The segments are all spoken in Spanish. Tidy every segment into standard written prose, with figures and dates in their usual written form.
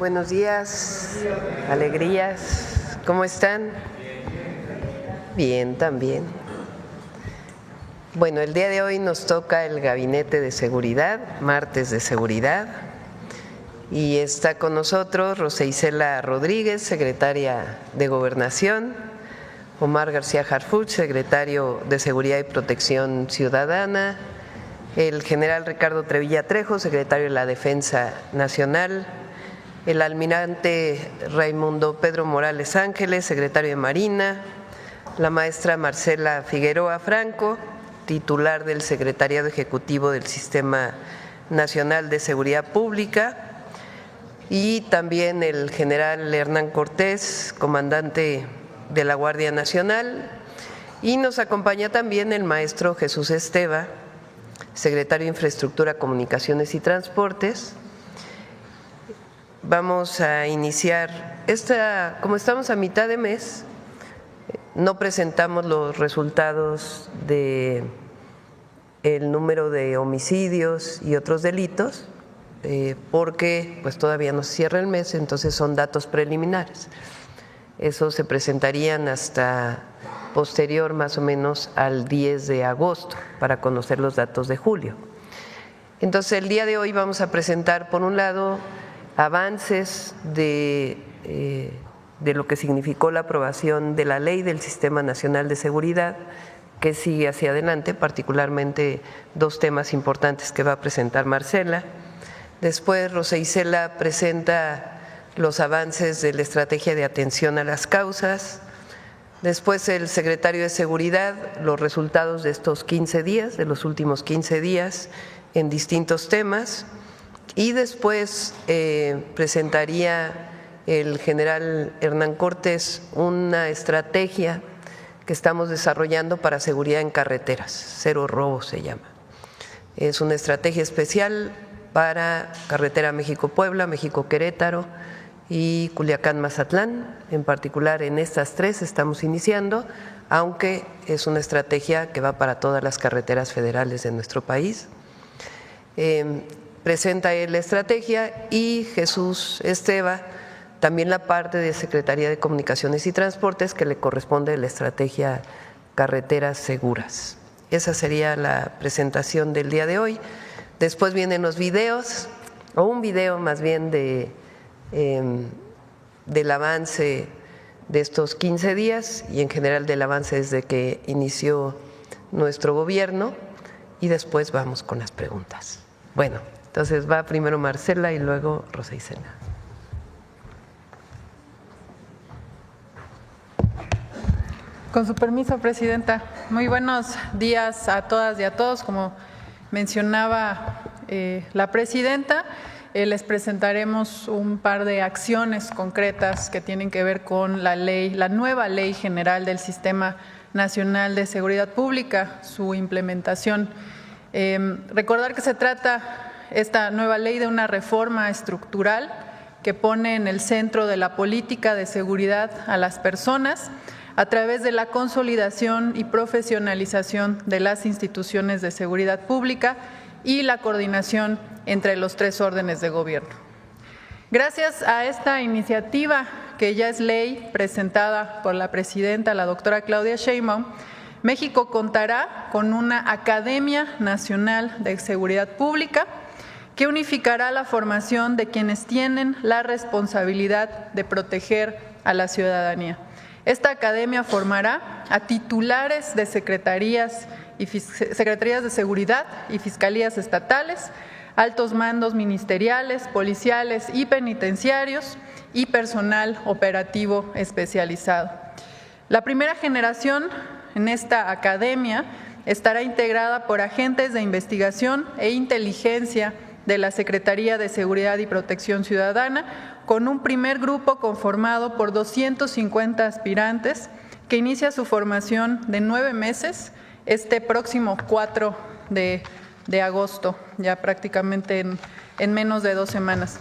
Buenos días, alegrías, ¿cómo están? Bien, también. Bueno, el día de hoy nos toca el Gabinete de Seguridad, martes de seguridad, y está con nosotros Rosa Isela Rodríguez, secretaria de Gobernación, Omar García Harfuch, secretario de Seguridad y Protección Ciudadana, el general Ricardo Trevilla Trejo, secretario de la Defensa Nacional, el almirante Raimundo Pedro Morales Ángeles, secretario de Marina, la maestra Marcela Figueroa Franco, titular del Secretariado Ejecutivo del Sistema Nacional de Seguridad Pública, y también el general Hernán Cortés, comandante de la Guardia Nacional, y nos acompaña también el maestro Jesús Esteva, secretario de Infraestructura, Comunicaciones y Transportes. Vamos a iniciar como estamos a mitad de mes, no presentamos los resultados de el número de homicidios y otros delitos porque pues todavía no se cierra el mes, entonces son datos preliminares. Esos se presentarían hasta posterior más o menos al 10 de agosto para conocer los datos de julio. Entonces el día de hoy vamos a presentar por un lado avances de lo que significó la aprobación de la Ley del Sistema Nacional de Seguridad, que sigue hacia adelante, particularmente dos temas importantes que va a presentar Marcela. Después Rosa Isela presenta los avances de la estrategia de atención a las causas. Después el secretario de Seguridad, los resultados de estos 15 días, de los últimos 15 días en distintos temas. Y después presentaría el general Hernán Cortés una estrategia que estamos desarrollando para seguridad en carreteras, Cero Robo se llama. Es una estrategia especial para carretera México-Puebla, México-Querétaro y Culiacán-Mazatlán. En particular en estas tres estamos iniciando, aunque es una estrategia que va para todas las carreteras federales de nuestro país. Presenta él la estrategia y Jesús Esteva también la parte de Secretaría de Comunicaciones y Transportes que le corresponde a la estrategia Carreteras Seguras. Esa sería la presentación del día de hoy. Después vienen los videos, o un video más bien del avance de estos 15 días y en general del avance desde que inició nuestro gobierno, y después vamos con las preguntas. Bueno, entonces va primero Marcela y luego Rosa Isela. Con su permiso, Presidenta. Muy buenos días a todas y a todos. Como mencionaba la Presidenta, les presentaremos un par de acciones concretas que tienen que ver con la nueva Ley General del Sistema Nacional de Seguridad Pública, su implementación. Recordar que se trata esta nueva ley de una reforma estructural que pone en el centro de la política de seguridad a las personas a través de la consolidación y profesionalización de las instituciones de seguridad pública y la coordinación entre los tres órdenes de gobierno. Gracias a esta iniciativa, que ya es ley presentada por la Presidenta, la doctora Claudia Sheinbaum, México contará con una Academia Nacional de Seguridad Pública que unificará la formación de quienes tienen la responsabilidad de proteger a la ciudadanía. Esta academia formará a titulares de secretarías de seguridad y fiscalías estatales, altos mandos ministeriales, policiales y penitenciarios y personal operativo especializado. La primera generación en esta academia estará integrada por agentes de investigación e inteligencia de la Secretaría de Seguridad y Protección Ciudadana, con un primer grupo conformado por 250 aspirantes que inicia su formación de 9 meses este próximo 4 de agosto, ya prácticamente en menos de 2 semanas.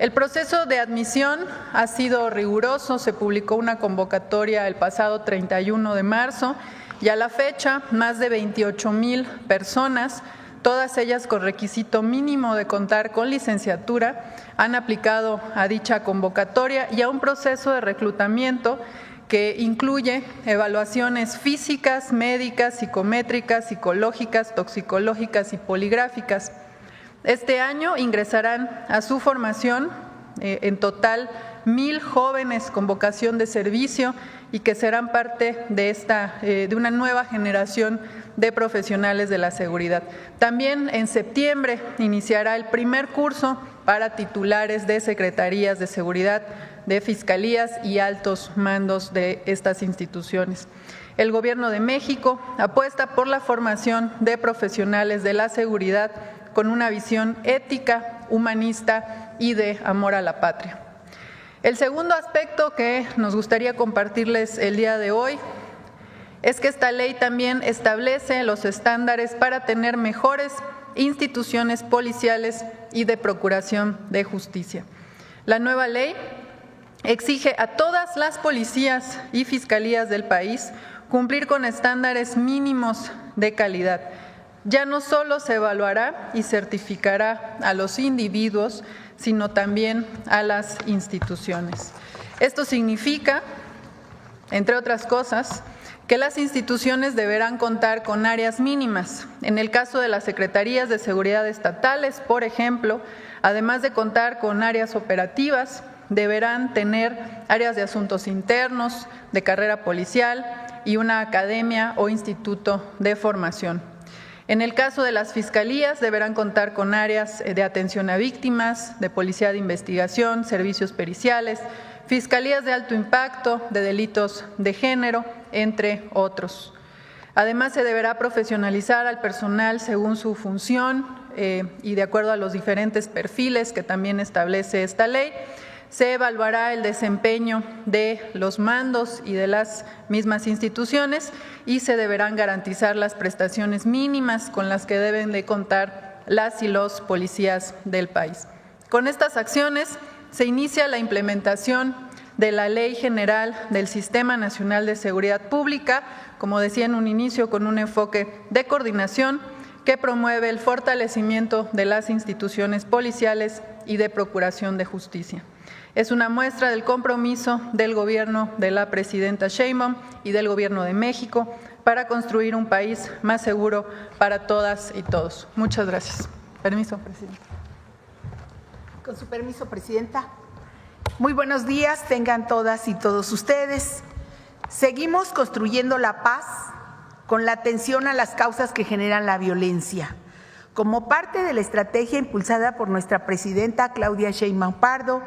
El proceso de admisión ha sido riguroso, se publicó una convocatoria el pasado 31 de marzo y a la fecha más de 28,000 personas todas ellas con requisito mínimo de contar con licenciatura, han aplicado a dicha convocatoria y a un proceso de reclutamiento que incluye evaluaciones físicas, médicas, psicométricas, psicológicas, toxicológicas y poligráficas. Este año ingresarán a su formación en total 1,000 jóvenes con vocación de servicio y que serán parte de una nueva generación de profesionales de la seguridad. También en septiembre iniciará el primer curso para titulares de secretarías de seguridad, de fiscalías y altos mandos de estas instituciones. El Gobierno de México apuesta por la formación de profesionales de la seguridad con una visión ética, humanista y de amor a la patria. El segundo aspecto que nos gustaría compartirles el día de hoy es que esta ley también establece los estándares para tener mejores instituciones policiales y de procuración de justicia. La nueva ley exige a todas las policías y fiscalías del país cumplir con estándares mínimos de calidad. Ya no solo se evaluará y certificará a los individuos, sino también a las instituciones. Esto significa, entre otras cosas, que las instituciones deberán contar con áreas mínimas. En el caso de las secretarías de seguridad estatales, por ejemplo, además de contar con áreas operativas, deberán tener áreas de asuntos internos, de carrera policial y una academia o instituto de formación. En el caso de las fiscalías, deberán contar con áreas de atención a víctimas, de policía de investigación, servicios periciales, fiscalías de alto impacto, de delitos de género, entre otros. Además, se deberá profesionalizar al personal según su función y de acuerdo a los diferentes perfiles que también establece esta ley. Se evaluará el desempeño de los mandos y de las mismas instituciones y se deberán garantizar las prestaciones mínimas con las que deben de contar las y los policías del país. Con estas acciones se inicia la implementación de la Ley General del Sistema Nacional de Seguridad Pública, como decía en un inicio, con un enfoque de coordinación que promueve el fortalecimiento de las instituciones policiales y de procuración de justicia. Es una muestra del compromiso del Gobierno de la presidenta Sheinbaum y del Gobierno de México para construir un país más seguro para todas y todos. Muchas gracias. Permiso, Presidenta. Con su permiso, Presidenta. Muy buenos días, tengan todas y todos ustedes. Seguimos construyendo la paz con la atención a las causas que generan la violencia. Como parte de la estrategia impulsada por nuestra presidenta Claudia Sheinbaum Pardo,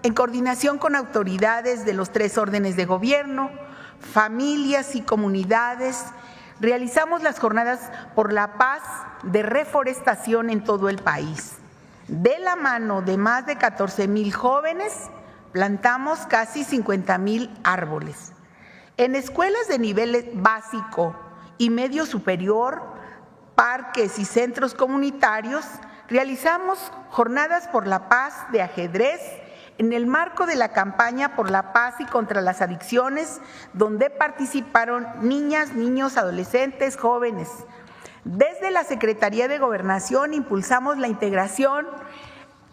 en coordinación con autoridades de los 3 órdenes de gobierno, familias y comunidades, realizamos las jornadas por la paz de reforestación en todo el país. De la mano de más de 14,000 jóvenes, plantamos casi 50,000 árboles. En escuelas de nivel básico y medio superior, parques y centros comunitarios, realizamos jornadas por la paz de ajedrez en el marco de la campaña por la paz y contra las adicciones, donde participaron niñas, niños, adolescentes, jóvenes. Desde la Secretaría de Gobernación impulsamos la integración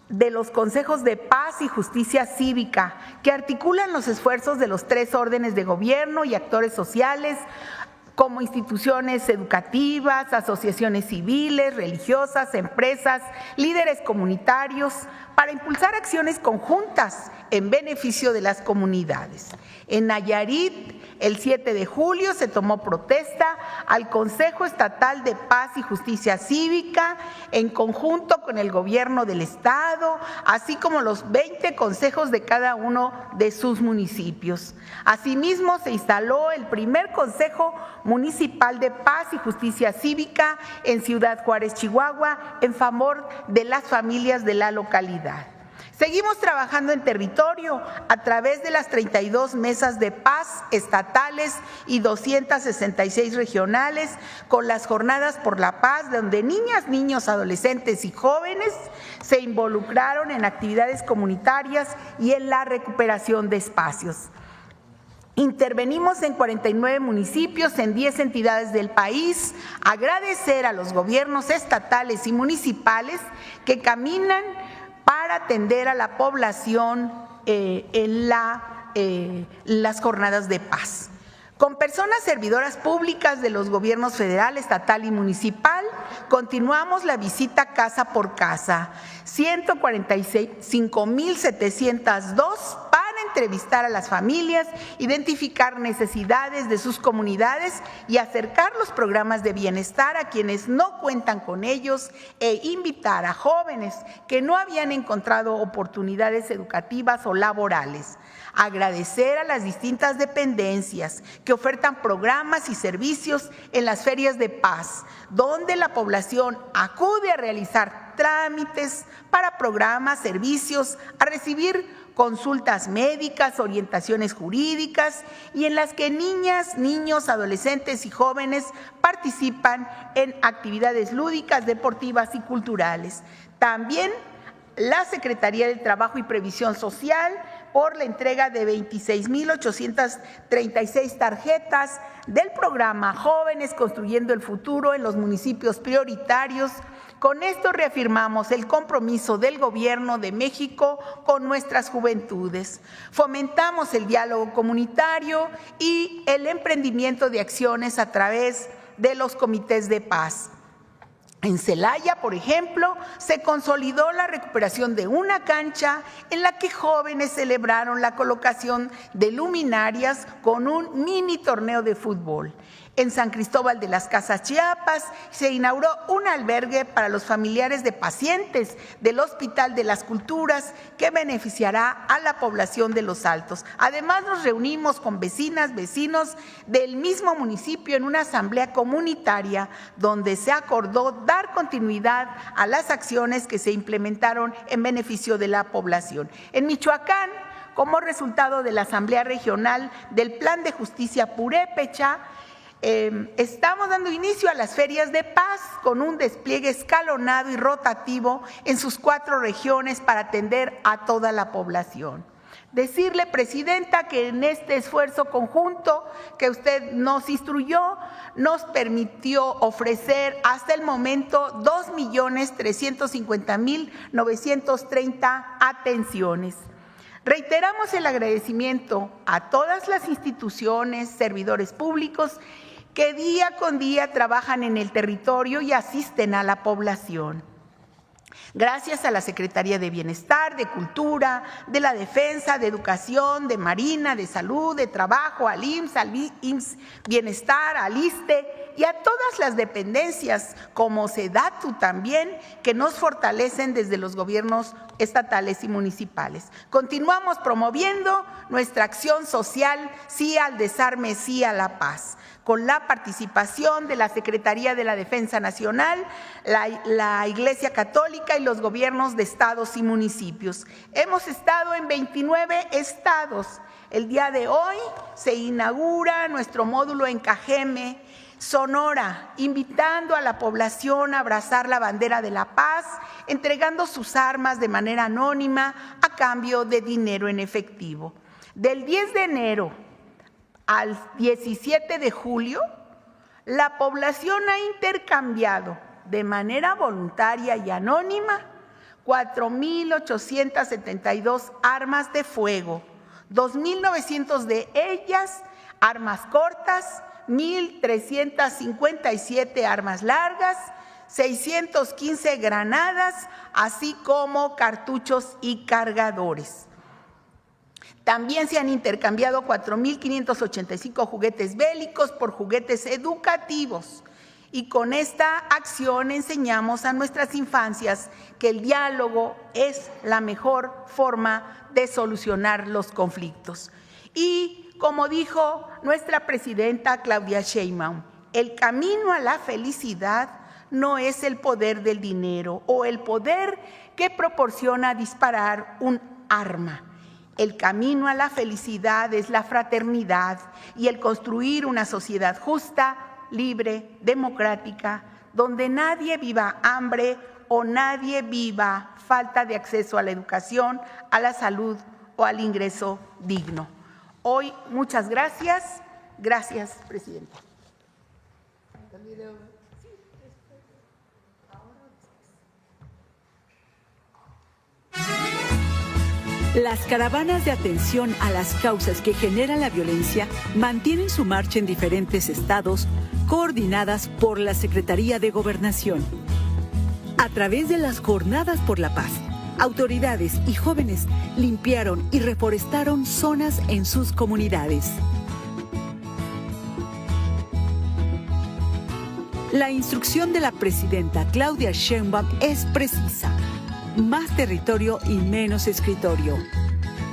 de los consejos de paz y justicia cívica, que articulan los esfuerzos de los 3 órdenes de gobierno y actores sociales, como instituciones educativas, asociaciones civiles, religiosas, empresas, líderes comunitarios, para impulsar acciones conjuntas en beneficio de las comunidades. En Nayarit, el 7 de julio se tomó protesta al Consejo Estatal de Paz y Justicia Cívica en conjunto con el Gobierno del Estado, así como los 20 consejos de cada uno de sus municipios. Asimismo, se instaló el primer Consejo Municipal de Paz y Justicia Cívica en Ciudad Juárez, Chihuahua, en favor de las familias de la localidad. Seguimos trabajando en territorio a través de las 32 mesas de paz estatales y 266 regionales, con las jornadas por la paz, donde niñas, niños, adolescentes y jóvenes se involucraron en actividades comunitarias y en la recuperación de espacios. Intervenimos en 49 municipios, en 10 entidades del país. Agradecer a los gobiernos estatales y municipales que caminan para atender a la población en las jornadas de paz. Con personas servidoras públicas de los gobiernos federal, estatal y municipal, continuamos la visita casa por casa, 145,702 para entrevistar a las familias, identificar necesidades de sus comunidades y acercar los programas de bienestar a quienes no cuentan con ellos e invitar a jóvenes que no habían encontrado oportunidades educativas o laborales. Agradecer a las distintas dependencias que ofertan programas y servicios en las ferias de paz, donde la población acude a realizar trámites para programas, servicios, a recibir consultas médicas, orientaciones jurídicas y en las que niñas, niños, adolescentes y jóvenes participan en actividades lúdicas, deportivas y culturales. También la Secretaría del Trabajo y Previsión Social por la entrega de 26,836 tarjetas del programa Jóvenes Construyendo el Futuro en los municipios prioritarios. Con esto reafirmamos el compromiso del Gobierno de México con nuestras juventudes. Fomentamos el diálogo comunitario y el emprendimiento de acciones a través de los comités de paz. En Celaya, por ejemplo, se consolidó la recuperación de una cancha en la que jóvenes celebraron la colocación de luminarias con un mini torneo de fútbol. En San Cristóbal de las Casas, Chiapas, se inauguró un albergue para los familiares de pacientes del Hospital de las Culturas que beneficiará a la población de Los Altos. Además, nos reunimos con vecinas, vecinos del mismo municipio en una asamblea comunitaria donde se acordó dar continuidad a las acciones que se implementaron en beneficio de la población. En Michoacán, como resultado de la Asamblea Regional del Plan de Justicia Purépecha, estamos dando inicio a las ferias de paz con un despliegue escalonado y rotativo en sus 4 regiones para atender a toda la población. Decirle, Presidenta, que en este esfuerzo conjunto que usted nos instruyó, nos permitió ofrecer hasta el momento 2,350,930 atenciones. Reiteramos el agradecimiento a todas las instituciones, servidores públicos que día con día trabajan en el territorio y asisten a la población. Gracias a la Secretaría de Bienestar, de Cultura, de la Defensa, de Educación, de Marina, de Salud, de Trabajo, al IMSS Bienestar, al ISSSTE y a todas las dependencias como SEDATU también, que nos fortalecen desde los gobiernos estatales y municipales. Continuamos promoviendo nuestra acción social, sí al desarme, sí a la paz, con la participación de la Secretaría de la Defensa Nacional, la Iglesia Católica y los gobiernos de estados y municipios. Hemos estado en 29 estados. El día de hoy se inaugura nuestro módulo en Cajeme, Sonora, invitando a la población a abrazar la bandera de la paz, entregando sus armas de manera anónima a cambio de dinero en efectivo. Del 10 de enero al 17 de julio, la población ha intercambiado de manera voluntaria y anónima 4,872 armas de fuego, 2,900 de ellas armas cortas, 1,357 armas largas, 615 granadas, así como cartuchos y cargadores. También se han intercambiado 4,585 juguetes bélicos por juguetes educativos. Y con esta acción enseñamos a nuestras infancias que el diálogo es la mejor forma de solucionar los conflictos. Y como dijo nuestra presidenta Claudia Sheinbaum, el camino a la felicidad no es el poder del dinero o el poder que proporciona disparar un arma. El camino a la felicidad es la fraternidad y el construir una sociedad justa, libre, democrática, donde nadie viva hambre o nadie viva falta de acceso a la educación, a la salud o al ingreso digno. Hoy, muchas gracias. Gracias, presidenta. Las caravanas de atención a las causas que generan la violencia mantienen su marcha en diferentes estados, coordinadas por la Secretaría de Gobernación. A través de las Jornadas por la Paz, autoridades y jóvenes limpiaron y reforestaron zonas en sus comunidades. La instrucción de la presidenta Claudia Sheinbaum es precisa: más territorio y menos escritorio.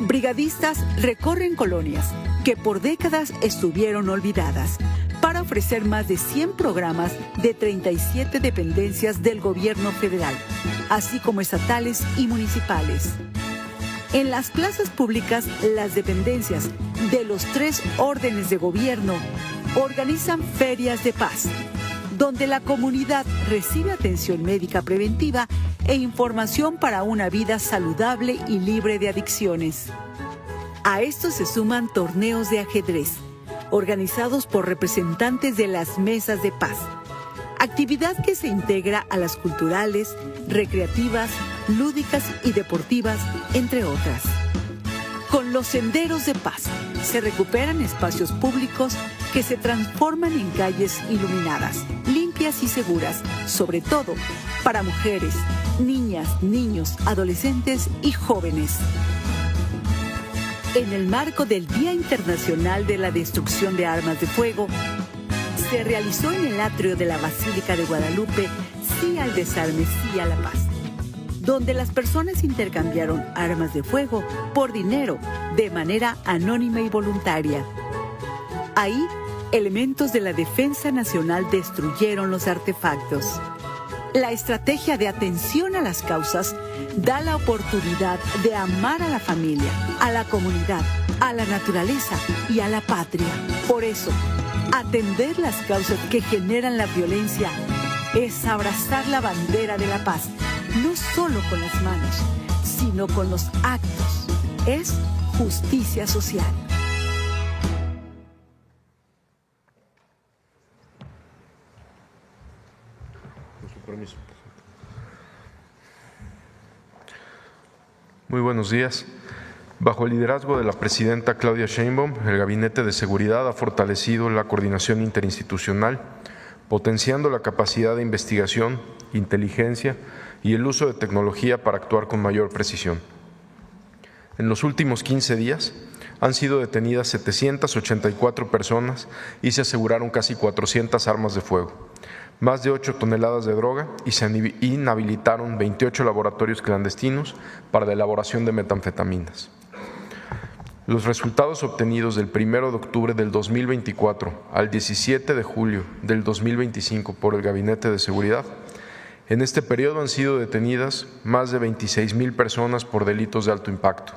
Brigadistas recorren colonias que por décadas estuvieron olvidadas para ofrecer más de 100 programas de 37 dependencias del gobierno federal, así como estatales y municipales. En las plazas públicas, las dependencias de los 3 órdenes de gobierno organizan ferias de paz, donde la comunidad recibe atención médica preventiva e información para una vida saludable y libre de adicciones. A esto se suman torneos de ajedrez, organizados por representantes de las mesas de paz, actividad que se integra a las culturales, recreativas, lúdicas y deportivas, entre otras. Con los senderos de paz se recuperan espacios públicos que se transforman en calles iluminadas, limpias y seguras, sobre todo para mujeres, niñas, niños, adolescentes y jóvenes. En el marco del Día Internacional de la Destrucción de Armas de Fuego, se realizó en el atrio de la Basílica de Guadalupe Sí al Desarme, Sí a la Paz, donde las personas intercambiaron armas de fuego por dinero de manera anónima y voluntaria. Ahí, elementos de la Defensa Nacional destruyeron los artefactos. La estrategia de atención a las causas da la oportunidad de amar a la familia, a la comunidad, a la naturaleza y a la patria. Por eso, atender las causas que generan la violencia es abrazar la bandera de la paz, no solo con las manos, sino con los actos. Es justicia social. Muy buenos días. Bajo el liderazgo de la presidenta Claudia Sheinbaum, el Gabinete de Seguridad ha fortalecido la coordinación interinstitucional, potenciando la capacidad de investigación, inteligencia y el uso de tecnología para actuar con mayor precisión. En los últimos 15 días han sido detenidas 784 personas y se aseguraron casi 400 armas de fuego, más de 8 toneladas de droga y se inhabilitaron 28 laboratorios clandestinos para la elaboración de metanfetaminas. Los resultados obtenidos del 1 de octubre del 2024 al 17 de julio del 2025 por el Gabinete de Seguridad, en este periodo han sido detenidas más de 26,000 personas por delitos de alto impacto,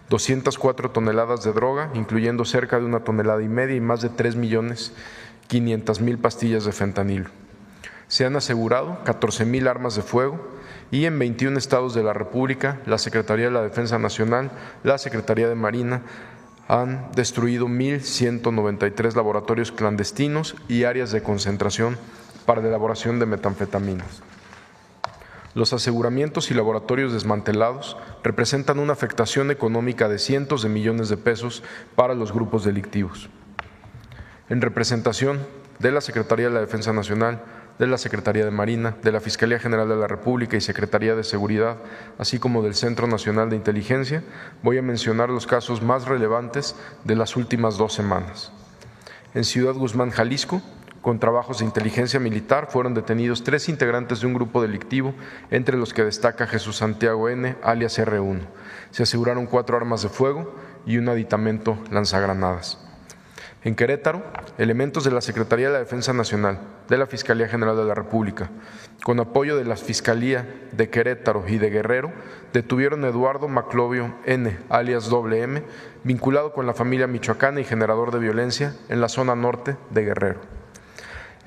204 toneladas de droga, incluyendo cerca de 1,5 toneladas y más de 3,500,000 pastillas de fentanilo. Se han asegurado 14,000 armas de fuego y en 21 estados de la República, la Secretaría de la Defensa Nacional, la Secretaría de Marina han destruido 1,193 laboratorios clandestinos y áreas de concentración para la elaboración de metanfetaminas. Los aseguramientos y laboratorios desmantelados representan una afectación económica de cientos de millones de pesos para los grupos delictivos. En representación de la Secretaría de la Defensa Nacional, de la Secretaría de Marina, de la Fiscalía General de la República y Secretaría de Seguridad, así como del Centro Nacional de Inteligencia, voy a mencionar los casos más relevantes de las últimas 2 semanas. En Ciudad Guzmán, Jalisco, con trabajos de inteligencia militar, fueron detenidos 3 integrantes de un grupo delictivo, entre los que destaca Jesús Santiago N., alias R1. Se aseguraron 4 armas de fuego y un aditamento lanzagranadas. En Querétaro, elementos de la Secretaría de la Defensa Nacional, de la Fiscalía General de la República, con apoyo de la Fiscalía de Querétaro y de Guerrero, detuvieron a Eduardo Maclovio N., alias WM, vinculado con la familia michoacana y generador de violencia en la zona norte de Guerrero.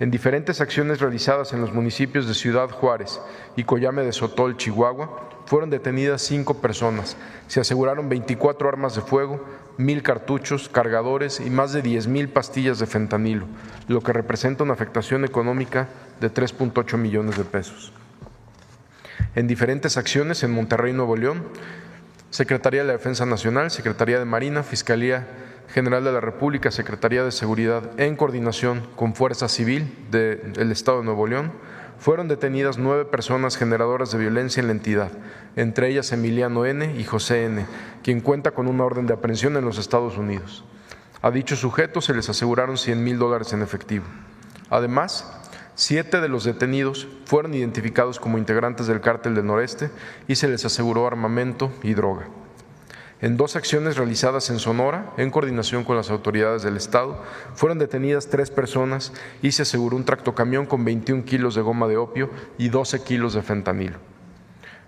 En diferentes acciones realizadas en los municipios de Ciudad Juárez y Coyame de Sotol, Chihuahua, fueron detenidas 5 personas. Se aseguraron 24 armas de fuego, 1,000 cartuchos, cargadores y más de 10,000 pastillas de fentanilo, lo que representa una afectación económica de 3.8 millones de pesos. En diferentes acciones en Monterrey, Nuevo León, Secretaría de la Defensa Nacional, Secretaría de Marina, Fiscalía General de la República, Secretaría de Seguridad, en coordinación con Fuerza Civil del Estado de Nuevo León, fueron detenidas 9 personas generadoras de violencia en la entidad, entre ellas Emiliano N. y José N., quien cuenta con una orden de aprehensión en los Estados Unidos. A dichos sujetos se les aseguraron $100,000 en efectivo. Además, 7 de los detenidos fueron identificados como integrantes del Cártel del Noreste y se les aseguró armamento y droga. En 2 acciones realizadas en Sonora, en coordinación con las autoridades del Estado, fueron detenidas 3 personas y se aseguró un tractocamión con 21 kilos de goma de opio y 12 kilos de fentanilo.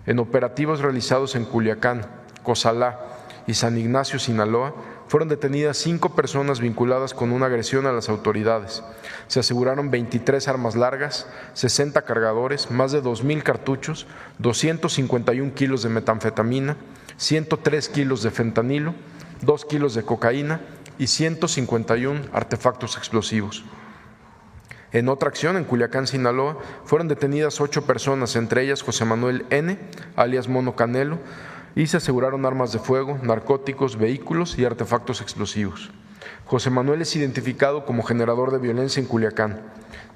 En operativos realizados en Culiacán, Cozalá y San Ignacio, Sinaloa, fueron detenidas 5 personas vinculadas con una agresión a las autoridades. Se aseguraron 23 armas largas, 60 cargadores, más de 2,000 cartuchos, 251 kilos de metanfetamina, 103 kilos de fentanilo, 2 kilos de cocaína y 151 artefactos explosivos. En otra acción, en Culiacán, Sinaloa, fueron detenidas 8 personas, entre ellas José Manuel N., alias Mono Canelo, y se aseguraron armas de fuego, narcóticos, vehículos y artefactos explosivos. José Manuel es identificado como generador de violencia en Culiacán,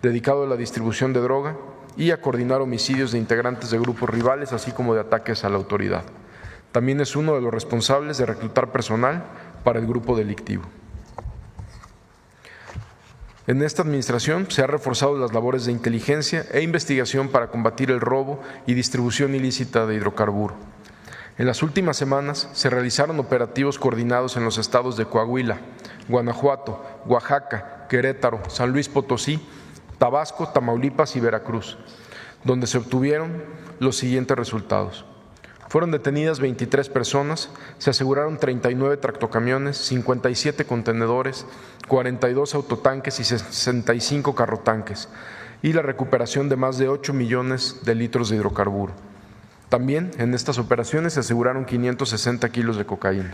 dedicado a la distribución de droga y a coordinar homicidios de integrantes de grupos rivales, así como de ataques a la autoridad. También es uno de los responsables de reclutar personal para el grupo delictivo. En esta administración se han reforzado las labores de inteligencia e investigación para combatir el robo y distribución ilícita de hidrocarburo. En las últimas semanas se realizaron operativos coordinados en los estados de Coahuila, Guanajuato, Oaxaca, Querétaro, San Luis Potosí, Tabasco, Tamaulipas y Veracruz, donde se obtuvieron los siguientes resultados. Fueron detenidas 23 personas, se aseguraron 39 tractocamiones, 57 contenedores, 42 autotanques y 65 carrotanques, y la recuperación de más de 8 millones de litros de hidrocarburo. También en estas operaciones se aseguraron 560 kilos de cocaína.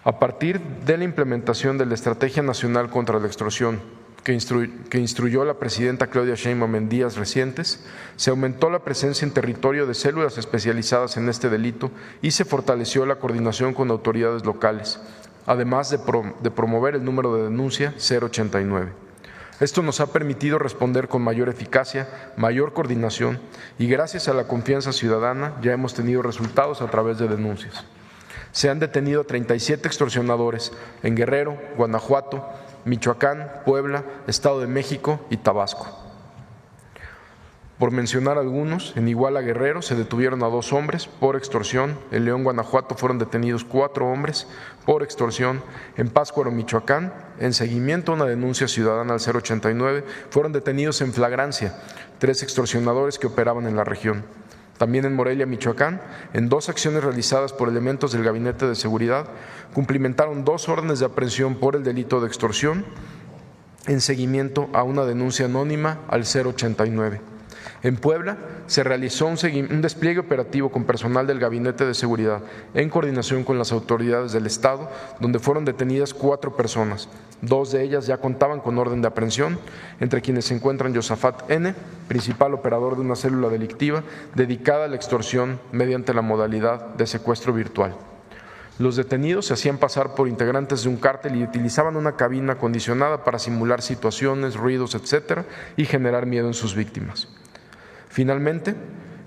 A partir de la implementación de la Estrategia Nacional contra la Extorsión, que instruyó la presidenta Claudia Sheinbaum en días recientes, se aumentó la presencia en territorio de células especializadas en este delito y se fortaleció la coordinación con autoridades locales, además de promover el número de denuncia 089. Esto nos ha permitido responder con mayor eficacia, mayor coordinación y gracias a la confianza ciudadana ya hemos tenido resultados a través de denuncias. Se han detenido 37 extorsionadores en Guerrero, Guanajuato, Michoacán, Puebla, Estado de México y Tabasco. Por mencionar algunos, en Iguala, Guerrero, se detuvieron a 2 hombres por extorsión. En León, Guanajuato, fueron detenidos 4 hombres por extorsión. En Pátzcuaro, Michoacán, en seguimiento a una denuncia ciudadana al 089, fueron detenidos en flagrancia 3 extorsionadores que operaban en la región. También en Morelia, Michoacán, en 2 acciones realizadas por elementos del Gabinete de Seguridad, cumplimentaron 2 órdenes de aprehensión por el delito de extorsión en seguimiento a una denuncia anónima al 089. En Puebla se realizó un despliegue operativo con personal del Gabinete de Seguridad en coordinación con las autoridades del Estado, donde fueron detenidas 4 personas. 2 de ellas ya contaban con orden de aprehensión, entre quienes se encuentran Josafat N., principal operador de una célula delictiva dedicada a la extorsión mediante la modalidad de secuestro virtual. Los detenidos se hacían pasar por integrantes de un cártel y utilizaban una cabina acondicionada para simular situaciones, ruidos, etcétera, y generar miedo en sus víctimas. Finalmente,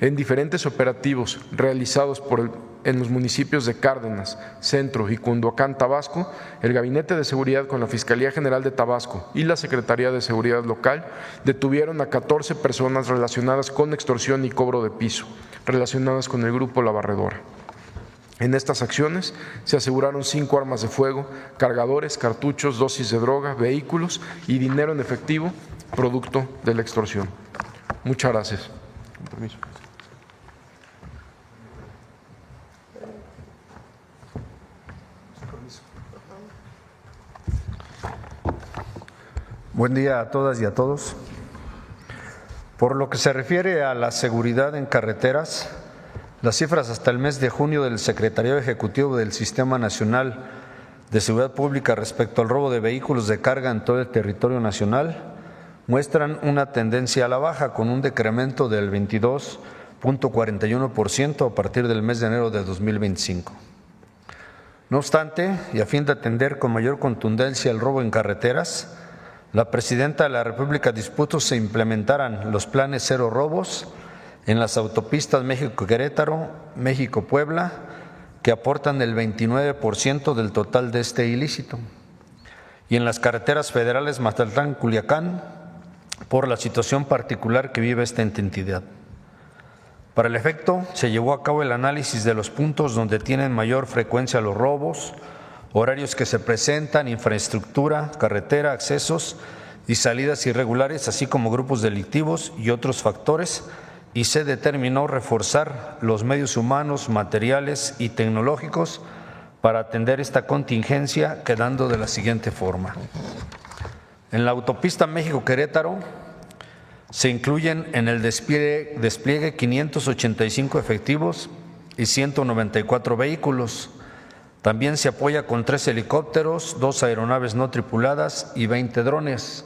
en diferentes operativos realizados en los municipios de Cárdenas, Centro y Cunduacán, Tabasco, el Gabinete de Seguridad con la Fiscalía General de Tabasco y la Secretaría de Seguridad Local detuvieron a 14 personas relacionadas con extorsión y cobro de piso, relacionadas con el grupo La Barredora. En estas acciones se aseguraron 5 armas de fuego, cargadores, cartuchos, dosis de droga, vehículos y dinero en efectivo, producto de la extorsión. Muchas gracias. Con permiso. Buen día a todas y a todos. Por lo que se refiere a la seguridad en carreteras, las cifras hasta el mes de junio del Secretariado Ejecutivo del Sistema Nacional de Seguridad Pública respecto al robo de vehículos de carga en todo el territorio nacional muestran una tendencia a la baja, con un decremento del 22.41% a partir del mes de enero de 2025. No obstante, y a fin de atender con mayor contundencia el robo en carreteras, la Presidenta de la República dispuso se implementaran los planes cero robos en las autopistas México-Querétaro, México-Puebla, que aportan el 29% del total de este ilícito, y en las carreteras federales Mazatlán-Culiacán, por la situación particular que vive esta entidad. Para el efecto, se llevó a cabo el análisis de los puntos donde tienen mayor frecuencia los robos, horarios que se presentan, infraestructura, carretera, accesos y salidas irregulares, así como grupos delictivos y otros factores, y se determinó reforzar los medios humanos, materiales y tecnológicos para atender esta contingencia, quedando de la siguiente forma. En la autopista México-Querétaro se incluyen en el despliegue 585 efectivos y 194 vehículos. También se apoya con 3 helicópteros, 2 aeronaves no tripuladas y 20 drones,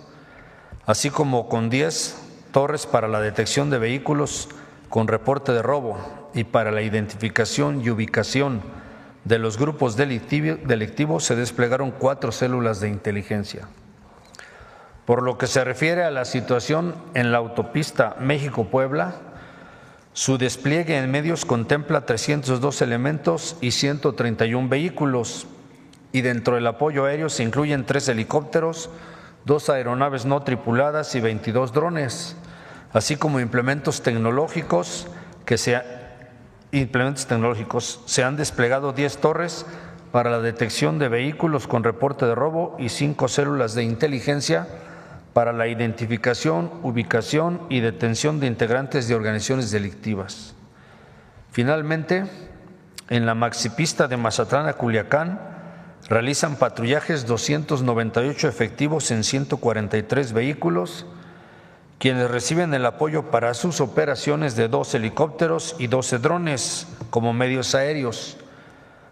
así como con 10 torres para la detección de vehículos con reporte de robo y para la identificación y ubicación de los grupos delictivos se desplegaron 4 células de inteligencia. Por lo que se refiere a la situación en la autopista México-Puebla, su despliegue en medios contempla 302 elementos y 131 vehículos, y dentro del apoyo aéreo se incluyen 3 helicópteros, 2 aeronaves no tripuladas y 22 drones, así como implementos tecnológicos. Se han desplegado 10 torres para la detección de vehículos con reporte de robo y 5 células de inteligencia para la identificación, ubicación y detención de integrantes de organizaciones delictivas. Finalmente, en la maxipista de Mazatlán a Culiacán, realizan patrullajes 298 efectivos en 143 vehículos, quienes reciben el apoyo para sus operaciones de 2 helicópteros y 12 drones como medios aéreos.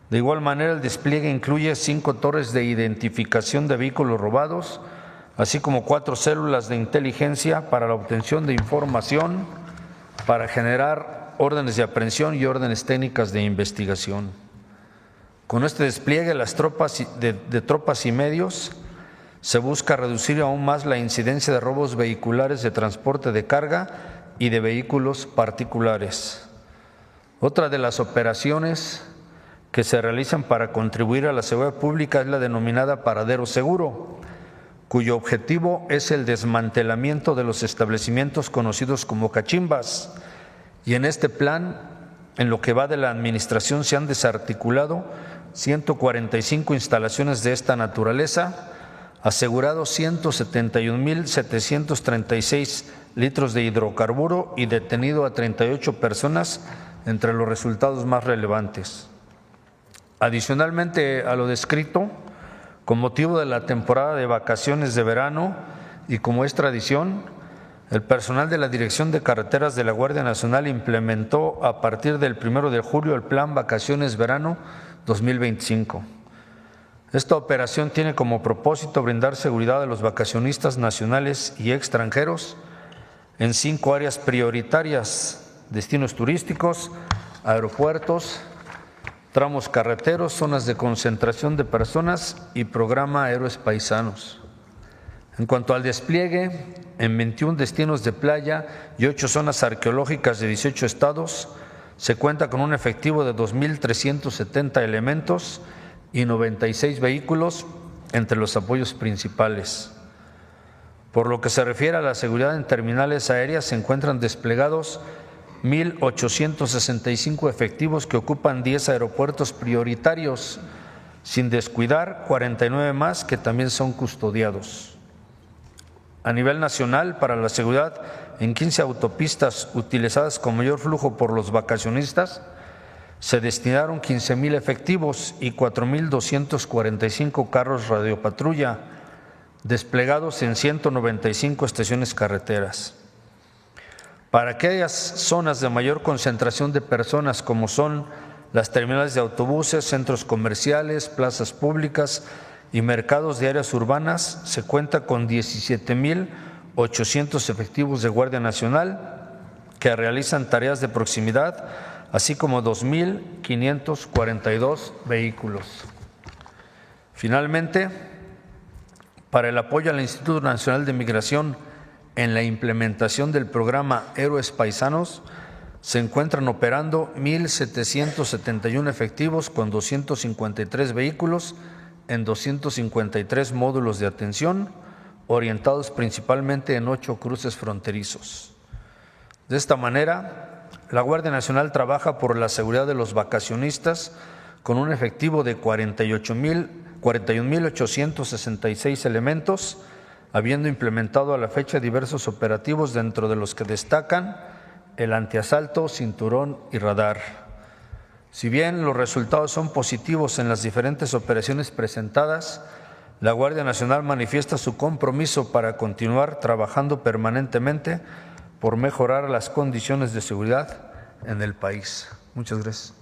De igual manera, el despliegue incluye 5 torres de identificación de vehículos robados, así como 4 células de inteligencia para la obtención de información para generar órdenes de aprehensión y órdenes técnicas de investigación. Con este despliegue de tropas y medios se busca reducir aún más la incidencia de robos vehiculares de transporte de carga y de vehículos particulares. Otra de las operaciones que se realizan para contribuir a la seguridad pública es la denominada Paradero Seguro, cuyo objetivo es el desmantelamiento de los establecimientos conocidos como cachimbas. Y en este plan, en lo que va de la administración, se han desarticulado 145 instalaciones de esta naturaleza, asegurado 171.736 litros de hidrocarburo y detenido a 38 personas, entre los resultados más relevantes. Adicionalmente a lo descrito, con motivo de la temporada de vacaciones de verano y como es tradición, el personal de la Dirección de Carreteras de la Guardia Nacional implementó a partir del 1 de julio el Plan Vacaciones Verano 2025. Esta operación tiene como propósito brindar seguridad a los vacacionistas nacionales y extranjeros en 5 áreas prioritarias: destinos turísticos, aeropuertos, tramos carreteros, zonas de concentración de personas y programa Héroes Paisanos. En cuanto al despliegue, en 21 destinos de playa y 8 zonas arqueológicas de 18 estados, se cuenta con un efectivo de 2.370 elementos y 96 vehículos entre los apoyos principales. Por lo que se refiere a la seguridad en terminales aéreas, se encuentran desplegados 1.865 efectivos que ocupan 10 aeropuertos prioritarios, sin descuidar 49 más que también son custodiados. A nivel nacional, para la seguridad en 15 autopistas utilizadas con mayor flujo por los vacacionistas, se destinaron 15.000 efectivos y 4.245 carros radiopatrulla, desplegados en 195 estaciones carreteras. Para aquellas zonas de mayor concentración de personas, como son las terminales de autobuses, centros comerciales, plazas públicas y mercados de áreas urbanas, se cuenta con 17,800 efectivos de Guardia Nacional que realizan tareas de proximidad, así como 2,542 vehículos. Finalmente, para el apoyo al Instituto Nacional de Migración en la implementación del programa Héroes Paisanos, se encuentran operando 1,771 efectivos con 253 vehículos en 253 módulos de atención, orientados principalmente en 8 cruces fronterizos. De esta manera, la Guardia Nacional trabaja por la seguridad de los vacacionistas con un efectivo de 41,866 elementos, habiendo implementado a la fecha diversos operativos, dentro de los que destacan el antiasalto, cinturón y radar. Si bien los resultados son positivos en las diferentes operaciones presentadas, la Guardia Nacional manifiesta su compromiso para continuar trabajando permanentemente por mejorar las condiciones de seguridad en el país. Muchas gracias.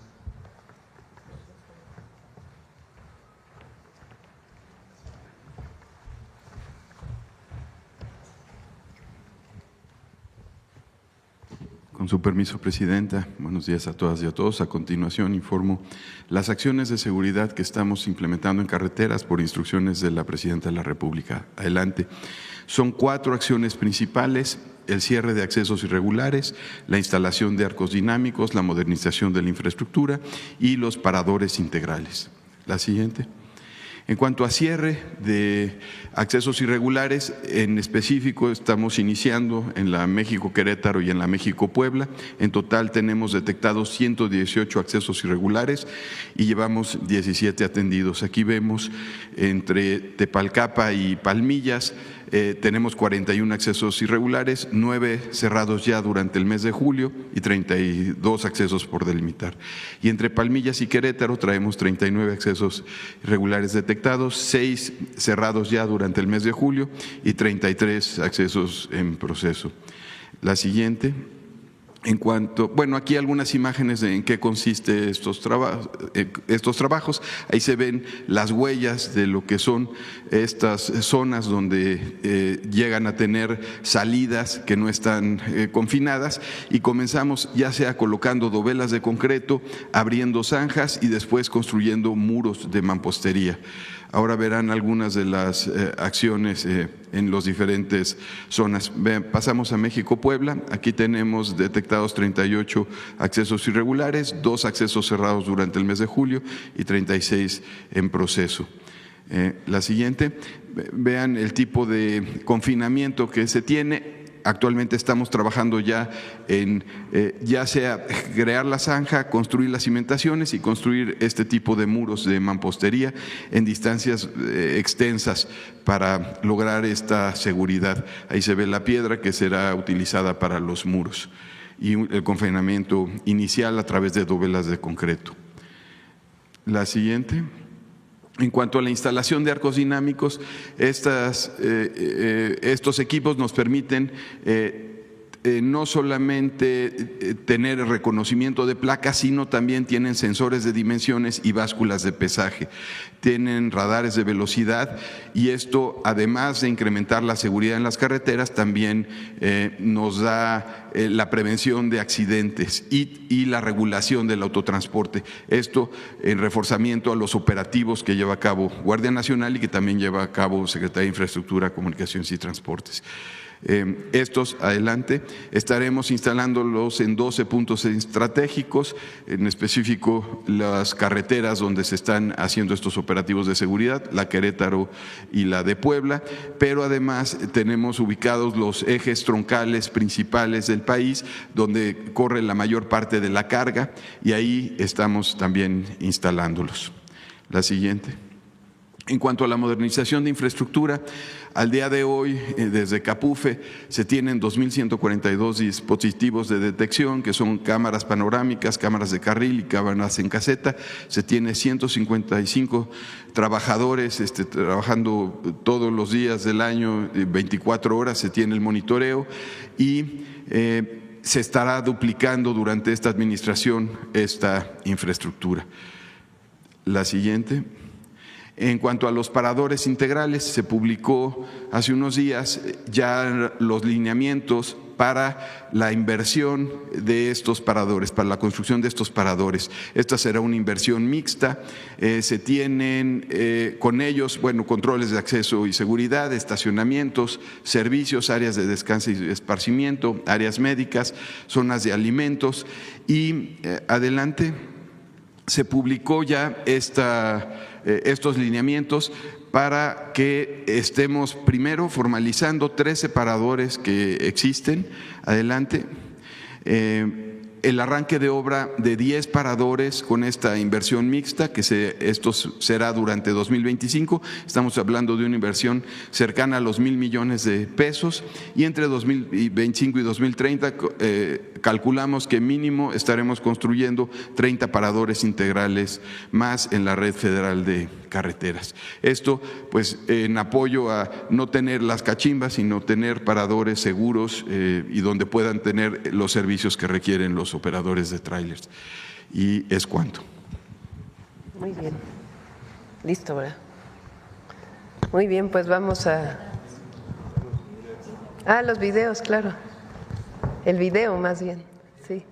Con su permiso, Presidenta, buenos días a todas y a todos. A continuación, informo las acciones de seguridad que estamos implementando en carreteras por instrucciones de la Presidenta de la República. Adelante. Son 4 acciones principales: el cierre de accesos irregulares, la instalación de arcos dinámicos, la modernización de la infraestructura y los paradores integrales. La siguiente. En cuanto a cierre de accesos irregulares, en específico estamos iniciando en la México-Querétaro y en la México-Puebla. En total tenemos detectados 118 accesos irregulares y llevamos 17 atendidos. Aquí vemos entre Tepalcapa y Palmillas tenemos 41 accesos irregulares, 9 cerrados ya durante el mes de julio y 32 accesos por delimitar. Y entre Palmillas y Querétaro traemos 39 accesos irregulares detectados, 6 cerrados ya durante el mes de julio y 33 accesos en proceso. La siguiente. En cuanto, bueno, aquí algunas imágenes de en qué consiste estos trabajos. Ahí se ven las huellas de lo que son estas zonas donde llegan a tener salidas que no están confinadas, y comenzamos ya sea colocando dovelas de concreto, abriendo zanjas y después construyendo muros de mampostería. Ahora verán algunas de las acciones en las diferentes zonas. Pasamos a México-Puebla. Aquí tenemos detectados 38 accesos irregulares, 2 accesos cerrados durante el mes de julio y 36 en proceso. La siguiente, vean el tipo de confinamiento que se tiene. Actualmente estamos trabajando ya en ya sea crear la zanja, construir las cimentaciones y construir este tipo de muros de mampostería en distancias extensas para lograr esta seguridad. Ahí se ve la piedra que será utilizada para los muros y el confinamiento inicial a través de dovelas de concreto. La siguiente. En cuanto a la instalación de arcos dinámicos, estos equipos nos permiten no solamente tener reconocimiento de placas, sino también tienen sensores de dimensiones y básculas de pesaje. Tienen radares de velocidad, y esto, además de incrementar la seguridad en las carreteras, también nos da la prevención de accidentes y la regulación del autotransporte. Esto en reforzamiento a los operativos que lleva a cabo Guardia Nacional y que también lleva a cabo Secretaría de Infraestructura, Comunicaciones y Transportes. Estos, adelante, estaremos instalándolos en 12 puntos estratégicos, en específico las carreteras donde se están haciendo estos operativos de seguridad, la Querétaro y la de Puebla, pero además tenemos ubicados los ejes troncales principales del país donde corre la mayor parte de la carga, y ahí estamos también instalándolos. La siguiente. En cuanto a la modernización de infraestructura, al día de hoy, desde Capufe, se tienen 2.142 dispositivos de detección, que son cámaras panorámicas, cámaras de carril y cámaras en caseta. Se tiene 155 trabajadores trabajando todos los días del año, 24 horas, se tiene el monitoreo y se estará duplicando durante esta administración esta infraestructura. La siguiente. En cuanto a los paradores integrales, se publicó hace unos días ya los lineamientos para la inversión de estos paradores, para la construcción de estos paradores. Esta será una inversión mixta. Se tienen con ellos, controles de acceso y seguridad, estacionamientos, servicios, áreas de descanso y esparcimiento, áreas médicas, zonas de alimentos y adelante. Se publicó ya estos lineamientos para que estemos primero formalizando 13 paradores que existen. Adelante. El arranque de obra de 10 paradores con esta inversión mixta, que esto será durante 2025. Estamos hablando de una inversión cercana a los 1,000 millones de pesos y entre 2025 y 2030 calculamos que mínimo estaremos construyendo 30 paradores integrales más en la red federal de carreteras. Esto pues en apoyo a no tener las cachimbas, sino tener paradores seguros y donde puedan tener los servicios que requieren los operadores de tráilers. Y es cuanto. Muy bien. Listo, ¿verdad? Muy bien, pues vamos a… los videos, claro. El video más bien, sí.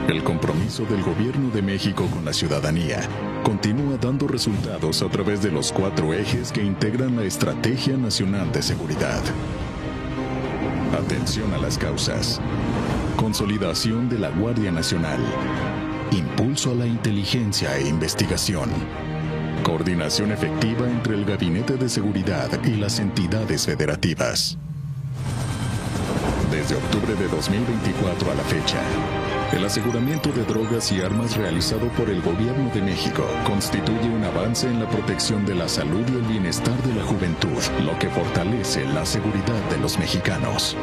El compromiso del Gobierno de México con la ciudadanía continúa dando resultados a través de los 4 ejes que integran la Estrategia Nacional de Seguridad. Atención a las causas. Consolidación de la Guardia Nacional. Impulso a la inteligencia e investigación. Coordinación efectiva entre el Gabinete de Seguridad y las entidades federativas. Desde octubre de 2024 a la fecha, el aseguramiento de drogas y armas realizado por el Gobierno de México constituye un avance en la protección de la salud y el bienestar de la juventud, lo que fortalece la seguridad de los mexicanos.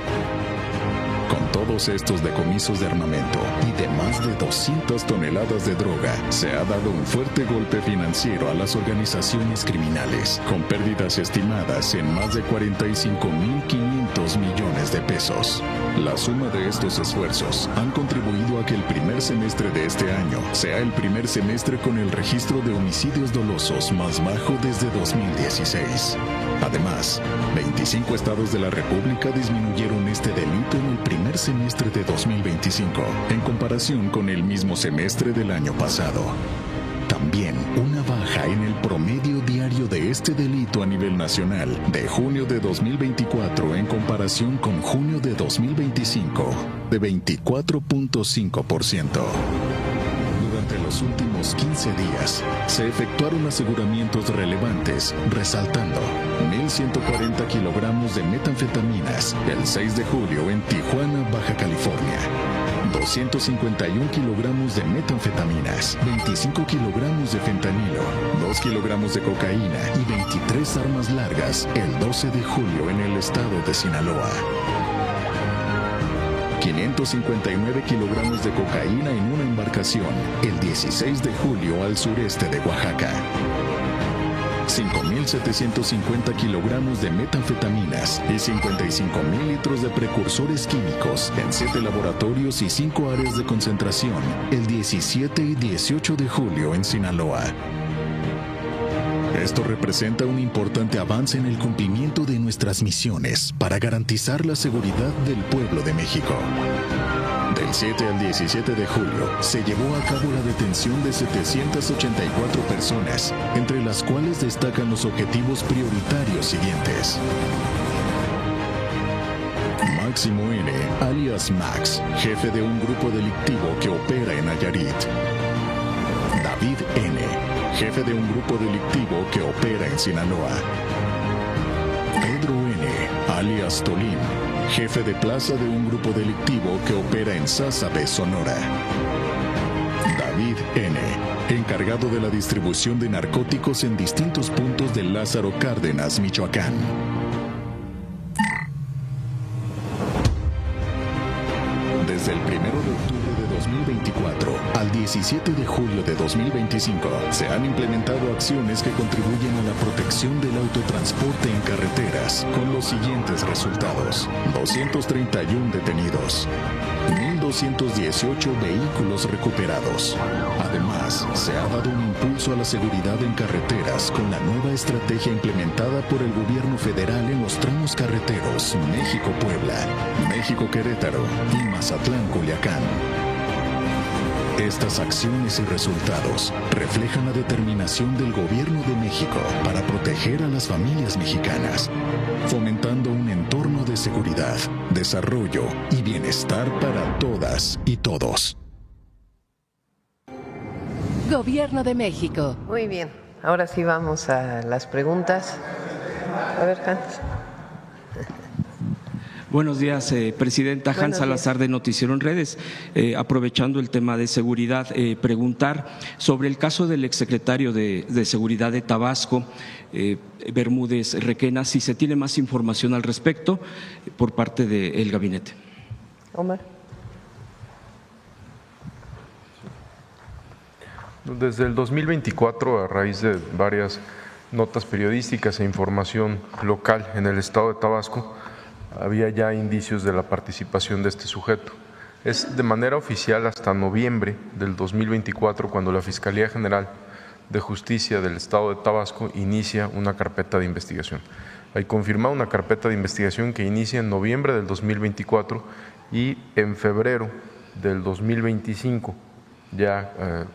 Con todos estos decomisos de armamento y de más de 200 toneladas de droga, se ha dado un fuerte golpe financiero a las organizaciones criminales, con pérdidas estimadas en más de 45.500 millones de pesos. La suma de estos esfuerzos han contribuido a que el primer semestre de este año sea el primer semestre con el registro de homicidios dolosos más bajo desde 2016. Además, 25 estados de la República disminuyeron este delito en el primer semestre de 2025, en comparación con el mismo semestre del año pasado. También una baja en el promedio diario de este delito a nivel nacional de junio de 2024 en comparación con junio de 2025 de 24.5%. Durante los últimos 15 días se efectuaron aseguramientos relevantes, resaltando 1.140 kilogramos de metanfetaminas el 6 de julio en Tijuana, Baja California. 251 kilogramos de metanfetaminas, 25 kilogramos de fentanilo, 2 kilogramos de cocaína y 23 armas largas el 12 de julio en el estado de Sinaloa. 559 kilogramos de cocaína en una embarcación el 16 de julio al sureste de Oaxaca. 5.750 kilogramos de metanfetaminas y 55.000 litros de precursores químicos en 7 laboratorios y 5 áreas de concentración el 17 y 18 de julio en Sinaloa. Esto representa un importante avance en el cumplimiento de nuestras misiones para garantizar la seguridad del pueblo de México. Del 7 al 17 de julio se llevó a cabo la detención de 784 personas, entre las cuales destacan los objetivos prioritarios siguientes. Máximo N., alias Max, jefe de un grupo delictivo que opera en Nayarit. David N., jefe de un grupo delictivo que opera en Sinaloa. Pedro N., alias Tolín, jefe de plaza de un grupo delictivo que opera en Sázabe, Sonora. David N., encargado de la distribución de narcóticos en distintos puntos de Lázaro Cárdenas, Michoacán. Desde el 1 de octubre de 2024 al 17 de julio de 2025 se han implementado acciones que contribuyen a la protección del autotransporte en carreteras con los siguientes resultados: 231 detenidos, 1,218 vehículos recuperados. Además, se ha dado un impulso a la seguridad en carreteras con la nueva estrategia implementada por el gobierno federal en los tramos carreteros México-Puebla, México-Querétaro y Mazatlán-Culiacán. Estas acciones y resultados reflejan la determinación del Gobierno de México para proteger a las familias mexicanas, fomentando un entorno de seguridad, desarrollo y bienestar para todas y todos. Gobierno de México. Muy bien, ahora sí vamos a las preguntas. A ver, Hans. Buenos días, Presidenta. Hans Salazar de Noticiero en Redes. Aprovechando el tema de seguridad, preguntar sobre el caso del exsecretario de Seguridad de Tabasco, Bermúdez Requena, si se tiene más información al respecto por parte del gabinete. Omar. Desde el 2024, a raíz de varias notas periodísticas e información local en el estado de Tabasco, había ya indicios de la participación de este sujeto. Es de manera oficial hasta noviembre del 2024 cuando la Fiscalía General de Justicia del Estado de Tabasco inicia una carpeta de investigación. Hay confirmada una carpeta de investigación que inicia en noviembre del 2024 y en febrero del 2025, ya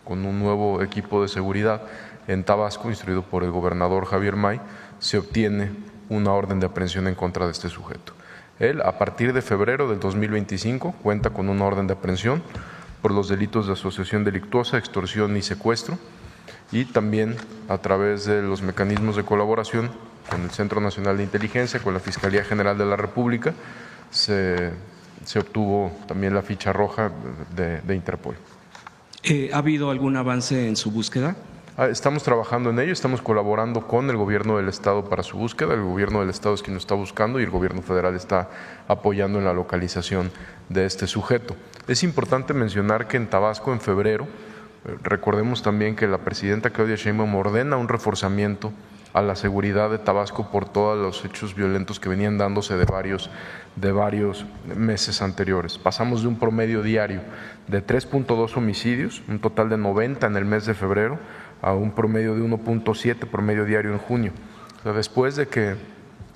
con un nuevo equipo de seguridad en Tabasco, instruido por el gobernador Javier May, se obtiene una orden de aprehensión en contra de este sujeto. Él, a partir de febrero del 2025, cuenta con una orden de aprehensión por los delitos de asociación delictuosa, extorsión y secuestro, y también a través de los mecanismos de colaboración con el Centro Nacional de Inteligencia, con la Fiscalía General de la República, se obtuvo también la ficha roja de Interpol. ¿Ha habido algún avance en su búsqueda? Estamos trabajando en ello, estamos colaborando con el gobierno del estado para su búsqueda. El gobierno del estado es quien lo está buscando y el gobierno federal está apoyando en la localización de este sujeto. Es importante mencionar que en Tabasco, en febrero, recordemos también que la presidenta Claudia Sheinbaum ordena un reforzamiento a la seguridad de Tabasco por todos los hechos violentos que venían dándose de varios meses anteriores. Pasamos de un promedio diario de 3.2 homicidios, un total de 90 en el mes de febrero, a un promedio de 1.7 promedio diario en junio. O sea, después de que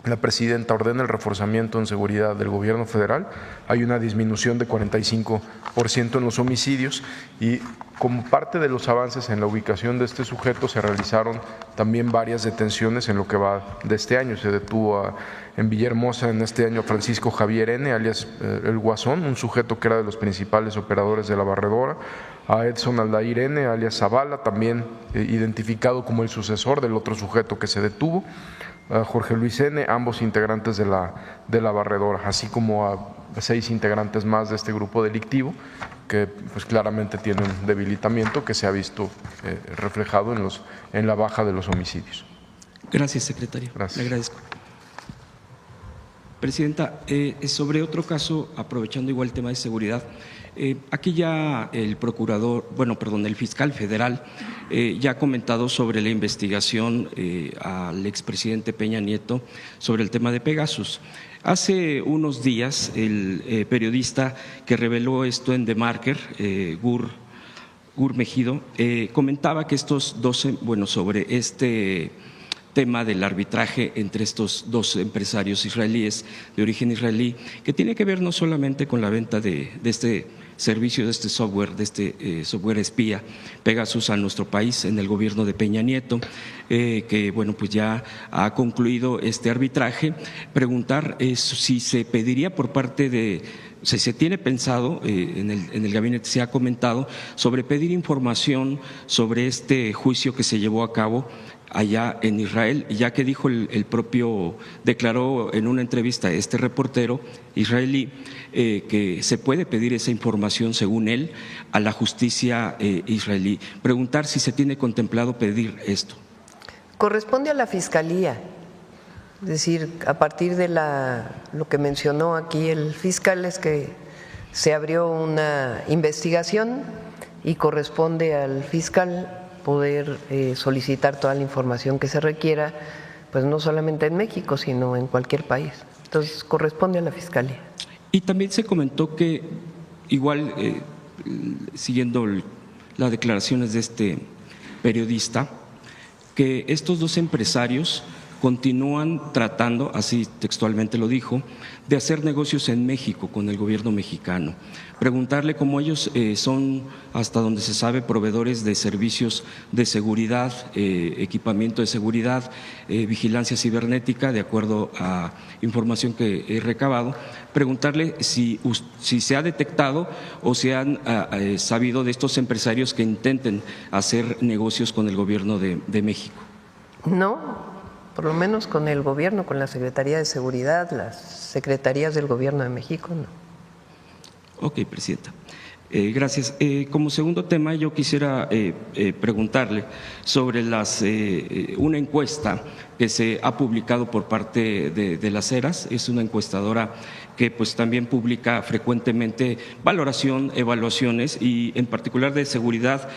la presidenta ordena el reforzamiento en seguridad del gobierno federal, hay una disminución de 45% en los homicidios, y como parte de los avances en la ubicación de este sujeto se realizaron también varias detenciones en lo que va de este año. Se detuvo en Villahermosa en este año a Francisco Javier N., alias El Guasón, un sujeto que era de los principales operadores de la barredora, a Edson Aldair N., alias Zavala, también identificado como el sucesor del otro sujeto que se detuvo, a Jorge Luis N., ambos integrantes de la barredora, así como a 6 integrantes más de este grupo delictivo que pues claramente tienen debilitamiento que se ha visto reflejado en la baja de los homicidios. Gracias, secretario. Gracias. Le agradezco. Presidenta, sobre otro caso, aprovechando igual el tema de seguridad, aquí ya el fiscal federal ya ha comentado sobre la investigación al expresidente Peña Nieto sobre el tema de Pegasus. Hace unos días el periodista que reveló esto en The Marker, Gur Mejido, comentaba que sobre este tema del arbitraje entre estos dos empresarios israelíes de origen israelí, que tiene que ver no solamente con la venta de este servicio, de este software espía Pegasus a nuestro país en el gobierno de Peña Nieto, que pues ya ha concluido este arbitraje. Preguntar si se pediría por parte de, si se tiene pensado, en el gabinete se ha comentado sobre pedir información sobre este juicio que se llevó a cabo allá en Israel, ya que declaró en una entrevista este reportero israelí que se puede pedir esa información información, según él, a la justicia israelí. Preguntar si se tiene contemplado pedir esto. Corresponde a la Fiscalía, es decir, a partir de lo que mencionó aquí el fiscal, es que se abrió una investigación y corresponde al fiscal poder solicitar toda la información que se requiera, pues no solamente en México, sino en cualquier país. Entonces, corresponde a la Fiscalía. Y también se comentó que, igual, siguiendo las declaraciones de este periodista, que estos dos empresarios continúan tratando, así textualmente lo dijo, de hacer negocios en México con el gobierno mexicano. Preguntarle cómo ellos son, hasta donde se sabe, proveedores de servicios de seguridad, equipamiento de seguridad, vigilancia cibernética, de acuerdo a información que he recabado. Preguntarle si se ha detectado o se han sabido de estos empresarios que intenten hacer negocios con el gobierno de México. No. Por lo menos con el gobierno, con la Secretaría de Seguridad, las secretarías del gobierno de México, no. Ok, Presidenta. Gracias. Como segundo tema, yo quisiera preguntarle sobre una encuesta que se ha publicado por parte de las Heras. Es una encuestadora que pues también publica frecuentemente valoración, evaluaciones y en particular de seguridad.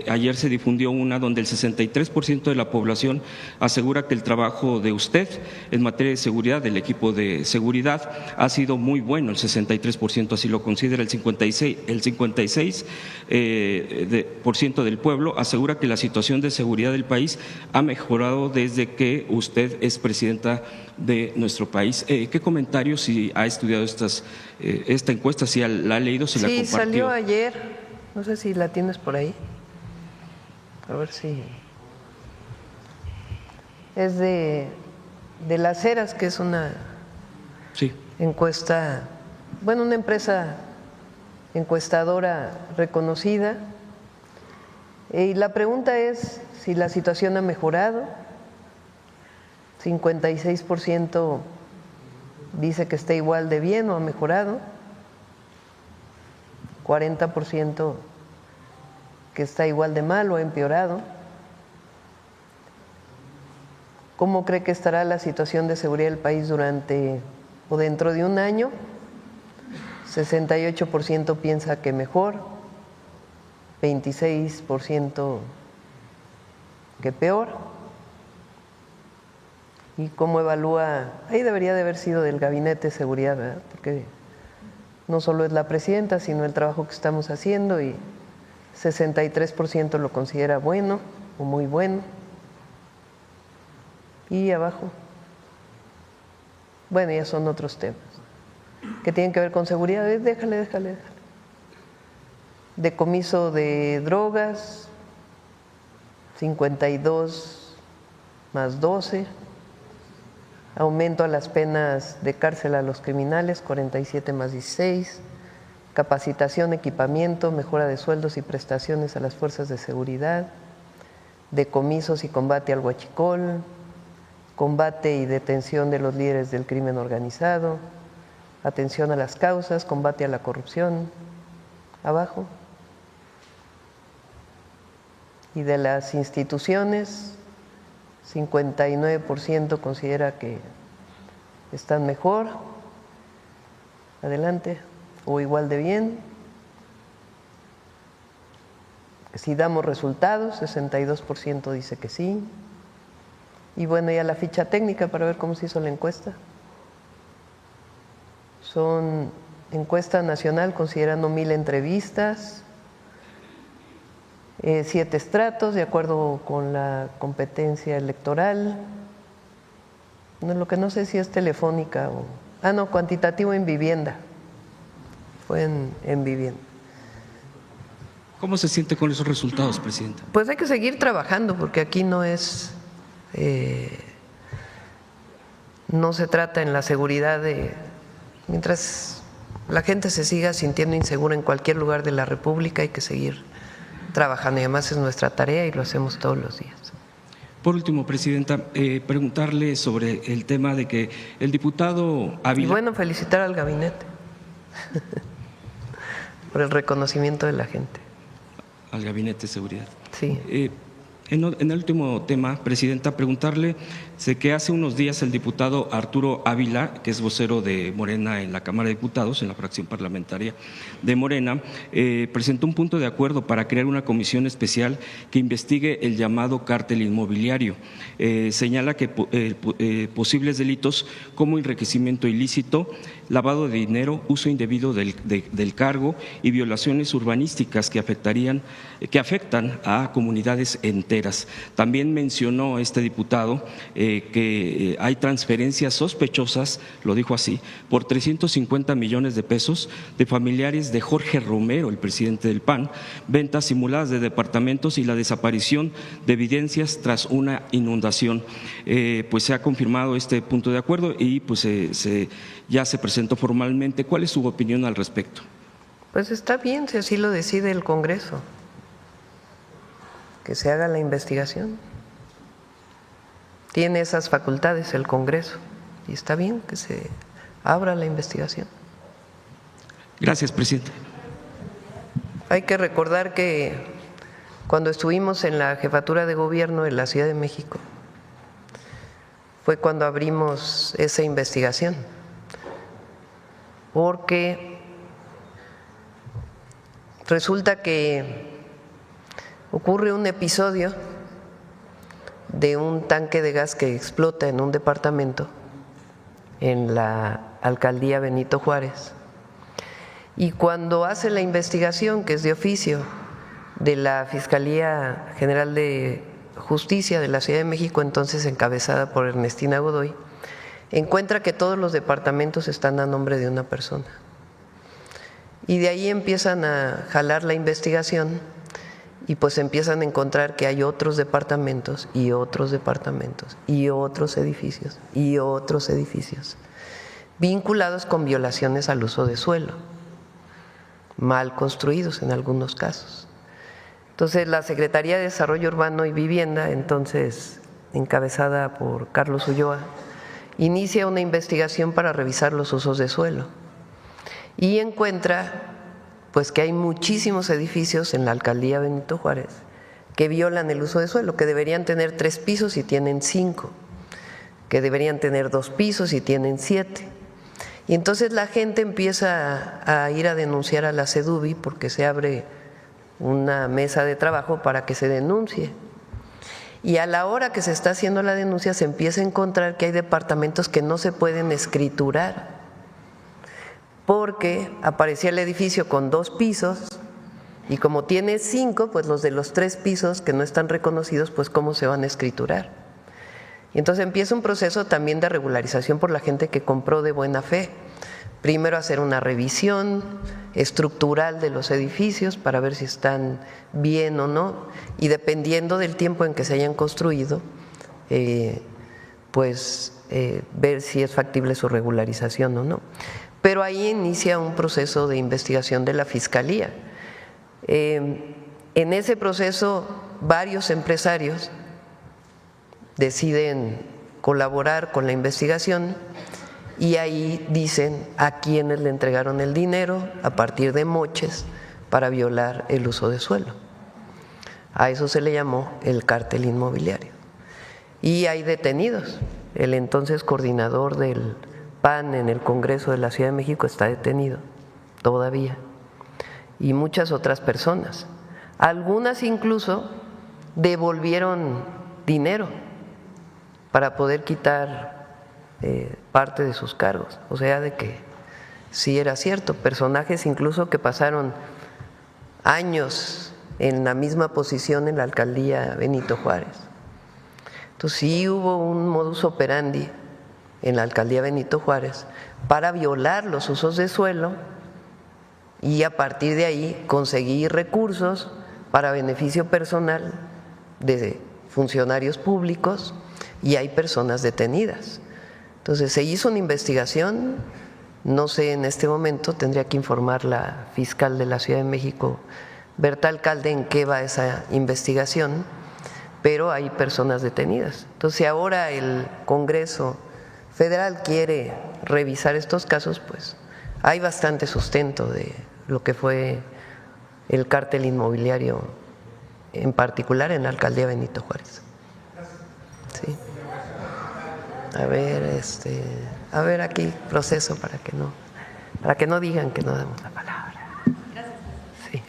Ayer se difundió una donde el 63% de la población asegura que el trabajo de usted en materia de seguridad, del equipo de seguridad, ha sido muy bueno. El 63% así lo considera. El 56% del pueblo asegura que la situación de seguridad del país ha mejorado desde que usted es presidenta de nuestro país. ¿Qué comentarios, si ha estudiado esta encuesta, si la ha leído, si la compartió? Sí, salió ayer, no sé si la tienes por ahí, a ver si… Es de las Heras, que es una encuesta, bueno, una empresa encuestadora reconocida, y la pregunta es si la situación ha mejorado. 56% dice que está igual de bien o ha mejorado, 40% que está igual de mal o ha empeorado. ¿Cómo cree que estará la situación de seguridad del país durante o dentro de un año? 68% piensa que mejor, 26% que peor. ¿Y cómo evalúa? Ahí debería de haber sido del Gabinete de Seguridad, ¿verdad? Porque no solo es la presidenta, sino el trabajo que estamos haciendo, y 63% lo considera bueno o muy bueno. Y abajo, bueno, ya son otros temas que tienen que ver con seguridad. Déjale. Decomiso de drogas, 52 más 12. Aumento a las penas de cárcel a los criminales, 47 más 16. Capacitación, equipamiento, mejora de sueldos y prestaciones a las fuerzas de seguridad. Decomisos y combate al huachicol. Combate y detención de los líderes del crimen organizado. Atención a las causas, combate a la corrupción. Abajo. Y de las instituciones, 59% considera que están mejor, adelante, o igual de bien. Si damos resultados, 62% dice que sí. Y bueno, ya la ficha técnica para ver cómo se hizo la encuesta. Son encuesta nacional considerando 1000 entrevistas, 7 estratos de acuerdo con la competencia electoral. No, lo que no sé si es telefónica o… cuantitativo en vivienda. Fue en vivienda. ¿Cómo se siente con esos resultados, Presidenta? Pues hay que seguir trabajando, porque aquí no es… no se trata en la seguridad de… Mientras la gente se siga sintiendo insegura en cualquier lugar de la República, hay que seguir trabajando, y además es nuestra tarea y lo hacemos todos los días. Por último, Presidenta, preguntarle sobre el tema de que el diputado Ávila… Y bueno, felicitar al gabinete. por el reconocimiento de la gente. Al Gabinete de Seguridad. Sí. En el último tema, Presidenta, preguntarle, sé que hace unos días el diputado Arturo Ávila, que es vocero de Morena en la Cámara de Diputados, en la fracción parlamentaria de Morena, presentó un punto de acuerdo para crear una comisión especial que investigue el llamado cártel inmobiliario. Señala que posibles delitos como enriquecimiento ilícito, lavado de dinero, uso indebido del cargo y violaciones urbanísticas que afectan a comunidades enteras. También mencionó este diputado que hay transferencias sospechosas, lo dijo así, por 350 millones de pesos de familiares de Jorge Romero, el presidente del PAN, ventas simuladas de departamentos y la desaparición de evidencias tras una inundación. Pues se ha confirmado este punto de acuerdo y pues ya se presentó formalmente. ¿Cuál es su opinión al respecto? Pues está bien, si así lo decide el Congreso, que se haga la investigación. Tiene esas facultades el Congreso y está bien que se abra la investigación. Gracias, presidente. Hay que recordar que cuando estuvimos en la jefatura de gobierno de la Ciudad de México fue cuando abrimos esa investigación, porque resulta que ocurre un episodio de un tanque de gas que explota en un departamento en la alcaldía Benito Juárez. Y cuando hace la investigación, que es de oficio de la Fiscalía General de Justicia de la Ciudad de México, entonces encabezada por Ernestina Godoy, encuentra que todos los departamentos están a nombre de una persona. Y de ahí empiezan a jalar la investigación y pues empiezan a encontrar que hay otros departamentos y otros departamentos y otros edificios y otros edificios vinculados con violaciones al uso de suelo, mal construidos en algunos casos. Entonces la Secretaría de Desarrollo Urbano y Vivienda, entonces encabezada por Carlos Ulloa, inicia una investigación para revisar los usos de suelo y encuentra pues que hay muchísimos edificios en la alcaldía Benito Juárez que violan el uso de suelo, que deberían tener 3 pisos y tienen 5, que deberían tener 2 pisos y tienen 7. Y entonces la gente empieza a ir a denunciar a la SEDUBI porque se abre una mesa de trabajo para que se denuncie. Y a la hora que se está haciendo la denuncia se empieza a encontrar que hay departamentos que no se pueden escriturar, porque aparecía el edificio con 2 pisos y como tiene 5, pues los de los 3 pisos que no están reconocidos, pues cómo se van a escriturar. Y entonces empieza un proceso también de regularización por la gente que compró de buena fe. Primero hacer una revisión estructural de los edificios para ver si están bien o no, y dependiendo del tiempo en que se hayan construido, ver si es factible su regularización o no. Pero ahí inicia un proceso de investigación de la Fiscalía. En ese proceso varios empresarios deciden colaborar con la investigación y ahí dicen a quiénes le entregaron el dinero a partir de moches para violar el uso de suelo. A eso se le llamó el cártel inmobiliario. Y hay detenidos. El entonces coordinador del PAN en el Congreso de la Ciudad de México está detenido todavía, y muchas otras personas. Algunas incluso devolvieron dinero para poder quitar parte de sus cargos, o sea, de que sí era cierto, personajes incluso que pasaron años en la misma posición en la alcaldía Benito Juárez. Entonces sí hubo un modus operandi en la alcaldía Benito Juárez para violar los usos de suelo y a partir de ahí conseguir recursos para beneficio personal de funcionarios públicos, y hay personas detenidas. Entonces se hizo una investigación, no sé en este momento, tendría que informar la fiscal de la Ciudad de México, Berta Alcalde, en qué va esa investigación, pero hay personas detenidas. Entonces si ahora el Congreso Federal quiere revisar estos casos, pues hay bastante sustento de lo que fue el cártel inmobiliario, en particular en la alcaldía Benito Juárez. Sí. A ver aquí proceso para que no digan que no damos la palabra. Sí.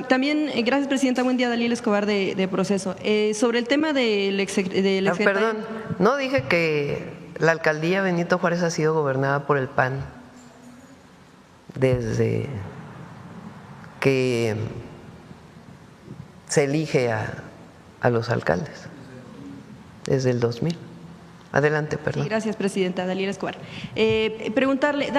También, gracias, presidenta. Buen día, Dalila Escobar de Proceso. Sobre el tema del exsecretario. Perdón, no dije que la alcaldía Benito Juárez ha sido gobernada por el PAN desde que se elige a los alcaldes, desde el 2000. Adelante, perdón. Sí, gracias, presidenta. Dalila Escobar. Preguntarle,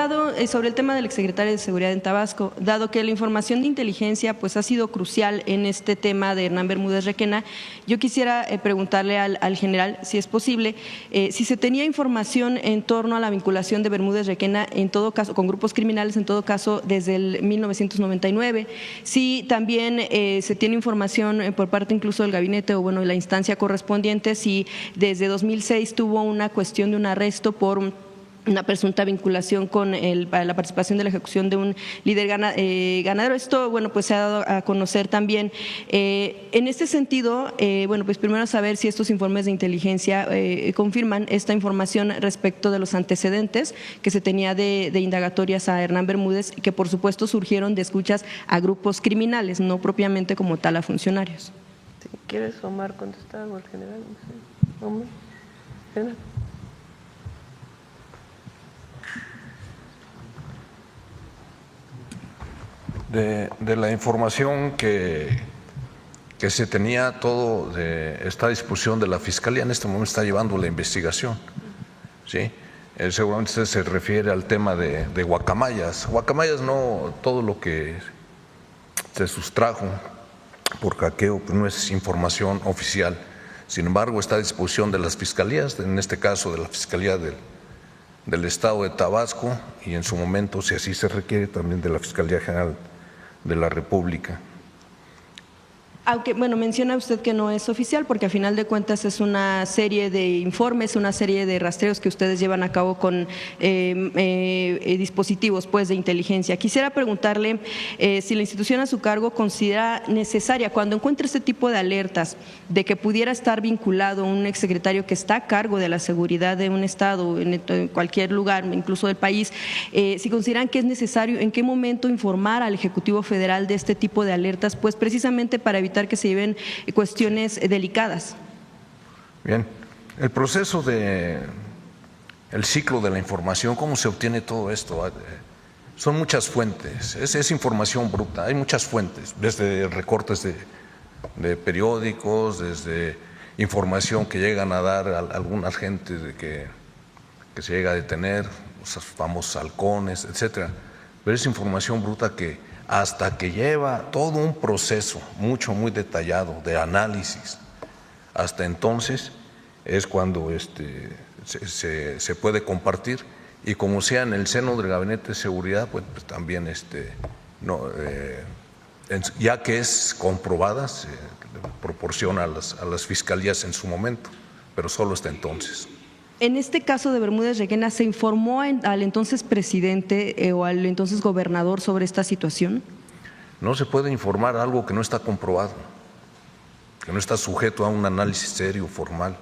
sobre el tema del exsecretario de Seguridad en Tabasco, dado que la información de inteligencia pues ha sido crucial en este tema de Hernán Bermúdez Requena, yo quisiera preguntarle al general, si es posible, si se tenía información en torno a la vinculación de Bermúdez Requena, en todo caso, con grupos criminales, en todo caso, desde el 1999, si también se tiene información por parte incluso del gabinete o bueno, de la instancia correspondiente, si desde 2006 tuvo una cuestión de un arresto por una presunta vinculación con la participación de la ejecución de un líder ganadero. Esto, bueno, pues se ha dado a conocer también. En este sentido, bueno, pues primero saber si estos informes de inteligencia confirman esta información respecto de los antecedentes que se tenía de indagatorias a Hernán Bermúdez, que por supuesto surgieron de escuchas a grupos criminales, no propiamente como tal a funcionarios. ¿Quieres, Omar, contestar o el general? No sé. Omar. De la información que se tenía, todo está a disposición de la Fiscalía. En este momento está llevando la investigación, ¿sí? Seguramente usted se refiere al tema de Guacamayas. Guacamayas, no, todo lo que se sustrajo por hackeo pues no es información oficial. Sin embargo, está a disposición de las fiscalías, en este caso de la Fiscalía del Estado de Tabasco y en su momento, si así se requiere, también de la Fiscalía General de la República. Aunque, bueno, menciona usted que no es oficial porque a final de cuentas es una serie de informes, una serie de rastreos que ustedes llevan a cabo con dispositivos pues de inteligencia. Quisiera preguntarle si la institución a su cargo considera necesaria, cuando encuentra este tipo de alertas de que pudiera estar vinculado un exsecretario que está a cargo de la seguridad de un estado, en cualquier lugar, incluso del país, si consideran que es necesario, en qué momento informar al Ejecutivo Federal de este tipo de alertas, pues precisamente para evitar que se lleven cuestiones delicadas. Bien, el proceso el ciclo de la información, ¿cómo se obtiene todo esto? Son muchas fuentes, es información bruta, hay muchas fuentes, desde recortes de periódicos, desde información que llegan a dar a algunas gentes que se llega a detener, los famosos halcones, etcétera. Pero es información bruta que hasta que lleva todo un proceso muy detallado de análisis, hasta entonces es cuando se puede compartir, y como sea en el seno del Gabinete de Seguridad, pues también ya que es comprobada, se proporciona a las fiscalías en su momento, pero solo hasta entonces. En este caso de Bermúdez Requena, ¿se informó al entonces presidente o al entonces gobernador sobre esta situación? No se puede informar algo que no está comprobado, que no está sujeto a un análisis serio, formal.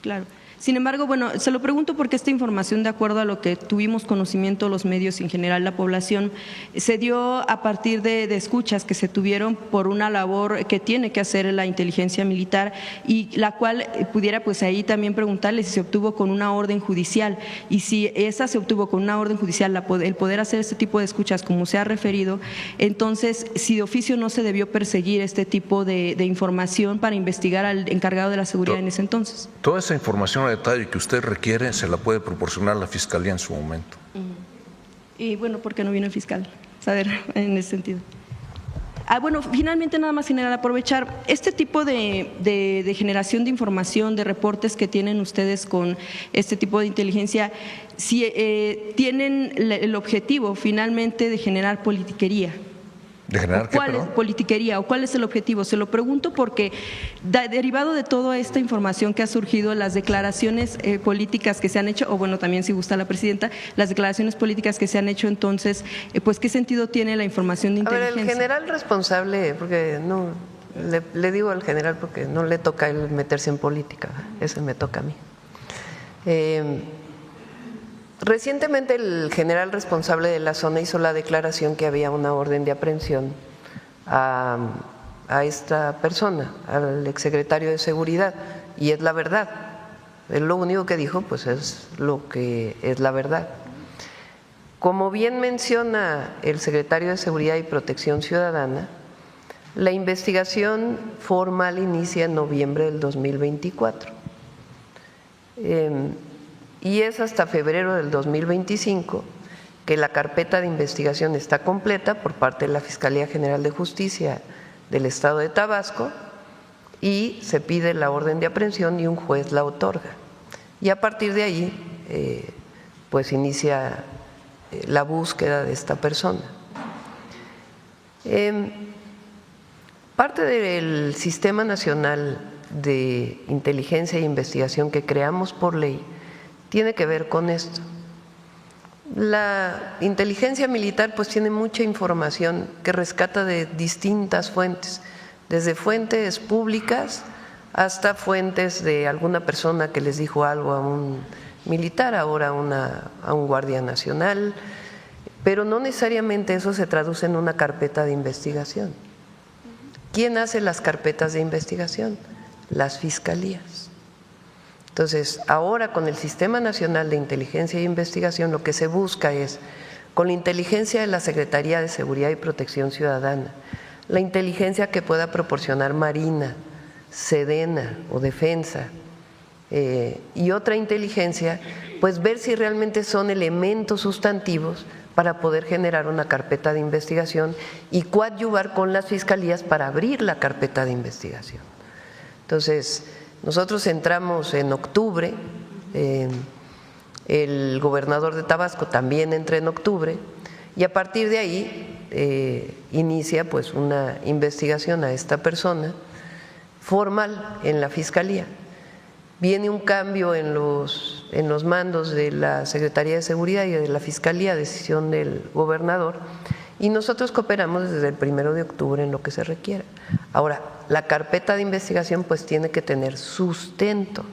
Claro. Sin embargo, bueno, se lo pregunto porque esta información, de acuerdo a lo que tuvimos conocimiento los medios y en general la población, se dio a partir de escuchas que se tuvieron por una labor que tiene que hacer la inteligencia militar, y la cual pudiera pues ahí también preguntarle si se obtuvo con una orden judicial, y si esa se obtuvo con una orden judicial, el poder hacer este tipo de escuchas como se ha referido, entonces si de oficio no se debió perseguir este tipo de información para investigar al encargado de la seguridad en ese entonces. Toda esa información a detalle que usted requiere se la puede proporcionar la Fiscalía en su momento. Y bueno, ¿por qué no vino el fiscal? Saber en ese sentido. Bueno, finalmente nada más, general, aprovechar este tipo de generación de información, de reportes que tienen ustedes con este tipo de inteligencia, si tienen el objetivo finalmente de generar politiquería. ¿De generar qué, perdón? Politiquería, o cuál es el objetivo. Se lo pregunto porque derivado de toda esta información que ha surgido, las declaraciones políticas que se han hecho, o bueno, también si gusta la presidenta, las declaraciones políticas que se han hecho, entonces, pues ¿qué sentido tiene la información de inteligencia? A ver, el general responsable, porque no, le digo al general porque no le toca a él meterse en política, eso me toca a mí. Recientemente el general responsable de la zona hizo la declaración que había una orden de aprehensión a esta persona, al exsecretario de Seguridad, y es la verdad. Él lo único que dijo pues es lo que es la verdad. Como bien menciona el secretario de Seguridad y Protección Ciudadana, la investigación formal inicia en noviembre del 2024. Y es hasta febrero del 2025 que la carpeta de investigación está completa por parte de la Fiscalía General de Justicia del Estado de Tabasco y se pide la orden de aprehensión y un juez la otorga. Y a partir de ahí, pues inicia la búsqueda de esta persona. Parte del Sistema Nacional de Inteligencia e Investigación que creamos por ley tiene que ver con esto. La inteligencia militar pues tiene mucha información que rescata de distintas fuentes, desde fuentes públicas hasta fuentes de alguna persona que les dijo algo a un militar, ahora a un guardia nacional, pero no necesariamente eso se traduce en una carpeta de investigación. ¿Quién hace las carpetas de investigación? Las fiscalías. Entonces, ahora con el Sistema Nacional de Inteligencia e Investigación lo que se busca es, con la inteligencia de la Secretaría de Seguridad y Protección Ciudadana, la inteligencia que pueda proporcionar Marina, Sedena o Defensa y otra inteligencia, pues ver si realmente son elementos sustantivos para poder generar una carpeta de investigación y coadyuvar con las fiscalías para abrir la carpeta de investigación. Entonces, nosotros entramos en octubre, el gobernador de Tabasco también entra en octubre y a partir de ahí inicia pues una investigación a esta persona formal en la Fiscalía. Viene un cambio en los mandos de la Secretaría de Seguridad y de la Fiscalía, decisión del gobernador, y nosotros cooperamos desde el 1 de octubre en lo que se requiera. Ahora, la carpeta de investigación pues tiene que tener sustento.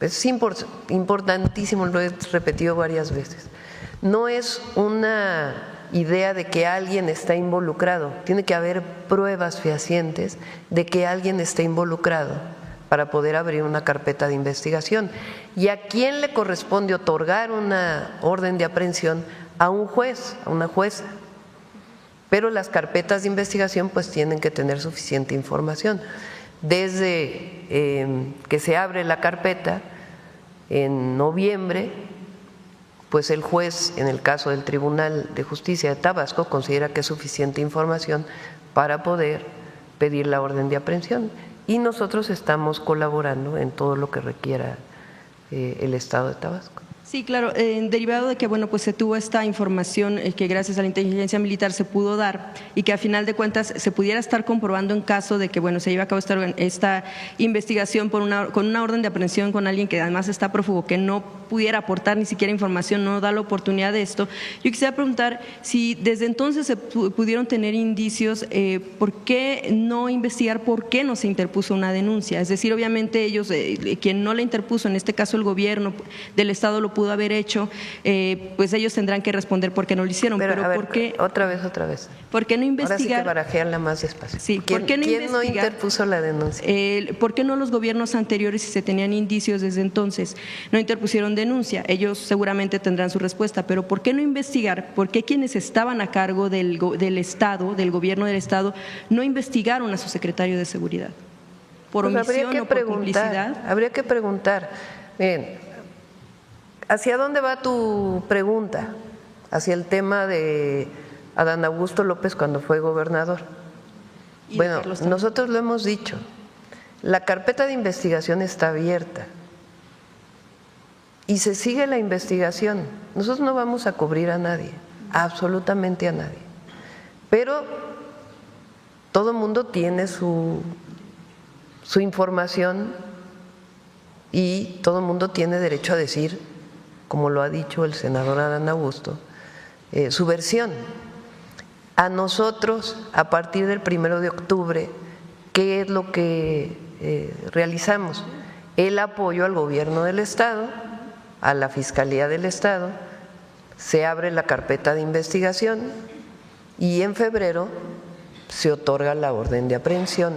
Es importantísimo, lo he repetido varias veces. No es una idea de que alguien está involucrado, tiene que haber pruebas fehacientes de que alguien está involucrado para poder abrir una carpeta de investigación. ¿Y a quién le corresponde otorgar una orden de aprehensión? A un juez, a una jueza. Pero las carpetas de investigación pues tienen que tener suficiente información. Desde que se abre la carpeta en noviembre, pues el juez, en el caso del Tribunal de Justicia de Tabasco, considera que es suficiente información para poder pedir la orden de aprehensión. Y nosotros estamos colaborando en todo lo que requiera el Estado de Tabasco. Sí, claro, derivado de que bueno, pues se tuvo esta información que gracias a la inteligencia militar se pudo dar y que a final de cuentas se pudiera estar comprobando en caso de que bueno, se lleve a cabo esta investigación con una orden de aprehensión con alguien que además está prófugo, que no pudiera aportar ni siquiera información, no da la oportunidad de esto. Yo quisiera preguntar si desde entonces se pudieron tener indicios, ¿por qué no investigar por qué no se interpuso una denuncia? Es decir, obviamente ellos, quien no la interpuso, en este caso el gobierno del Estado lo pudo haber hecho, pues ellos tendrán que responder por qué no lo hicieron. Pero a ver, ¿por qué? Otra vez. ¿Por qué no investigar? Ahora sí que barajearla más despacio. Sí, ¿por qué no ¿Quién no interpuso la denuncia? ¿Por qué no los gobiernos anteriores, si se tenían indicios desde entonces, no interpusieron denuncia? Ellos seguramente tendrán su respuesta, pero ¿por qué no investigar? ¿Por qué quienes estaban a cargo del Estado, del gobierno del Estado, no investigaron a su secretario de Seguridad? ¿Por pues omisión o por complicidad? Habría que preguntar. Bien, ¿hacia dónde va tu pregunta? Hacia el tema de Adán Augusto López cuando fue gobernador. Bueno, nosotros lo hemos dicho, la carpeta de investigación está abierta y se sigue la investigación. Nosotros no vamos a cubrir a nadie, absolutamente a nadie. Pero todo el mundo tiene su información y todo el mundo tiene derecho a decir, como lo ha dicho el senador Adán Augusto, su versión. A nosotros, a partir del 1 de octubre, ¿qué es lo que realizamos? El apoyo al gobierno del Estado, a la Fiscalía del Estado, se abre la carpeta de investigación y en febrero se otorga la orden de aprehensión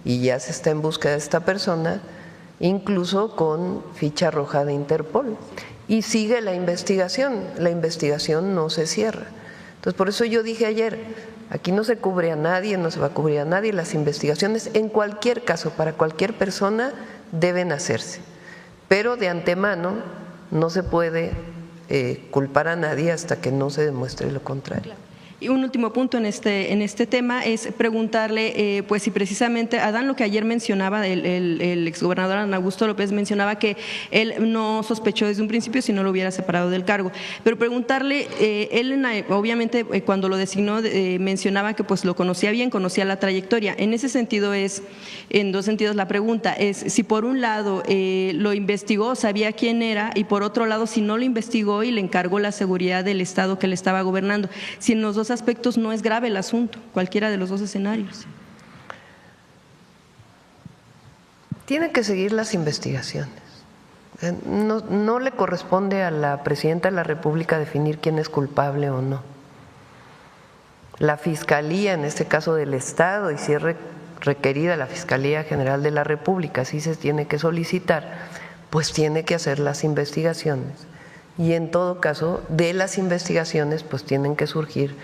y ya se está en búsqueda de esta persona, incluso con ficha roja de Interpol. Y sigue la investigación no se cierra. Entonces, por eso yo dije ayer, aquí no se cubre a nadie, no se va a cubrir a nadie, las investigaciones en cualquier caso, para cualquier persona, deben hacerse. Pero de antemano no se puede culpar a nadie hasta que no se demuestre lo contrario. Y un último punto en este tema es preguntarle, pues si precisamente Adán, lo que ayer mencionaba, el exgobernador Adán Augusto López mencionaba que él no sospechó desde un principio si no lo hubiera separado del cargo, pero preguntarle, él obviamente cuando lo designó mencionaba que pues lo conocía bien, conocía la trayectoria. En ese sentido en dos sentidos la pregunta es si por un lado lo investigó, sabía quién era, y por otro lado si no lo investigó y le encargó la seguridad del Estado que le estaba gobernando, si en los dos aspectos no es grave el asunto, cualquiera de los dos escenarios. Tienen que seguir las investigaciones. No le corresponde a la Presidenta de la República definir quién es culpable o no. La Fiscalía, en este caso del Estado, y si es requerida la Fiscalía General de la República, así se tiene que solicitar, pues tiene que hacer las investigaciones. Y en todo caso, de las investigaciones, pues tienen que surgir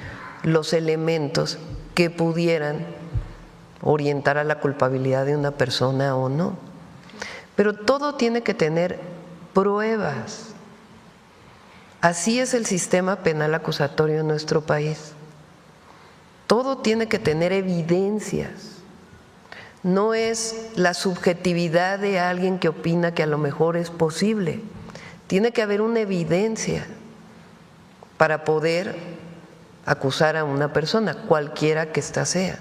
los elementos que pudieran orientar a la culpabilidad de una persona o no. Pero todo tiene que tener pruebas. Así es el sistema penal acusatorio en nuestro país. Todo tiene que tener evidencias. No es la subjetividad de alguien que opina que a lo mejor es posible. Tiene que haber una evidencia para poder acusar a una persona, cualquiera que ésta sea.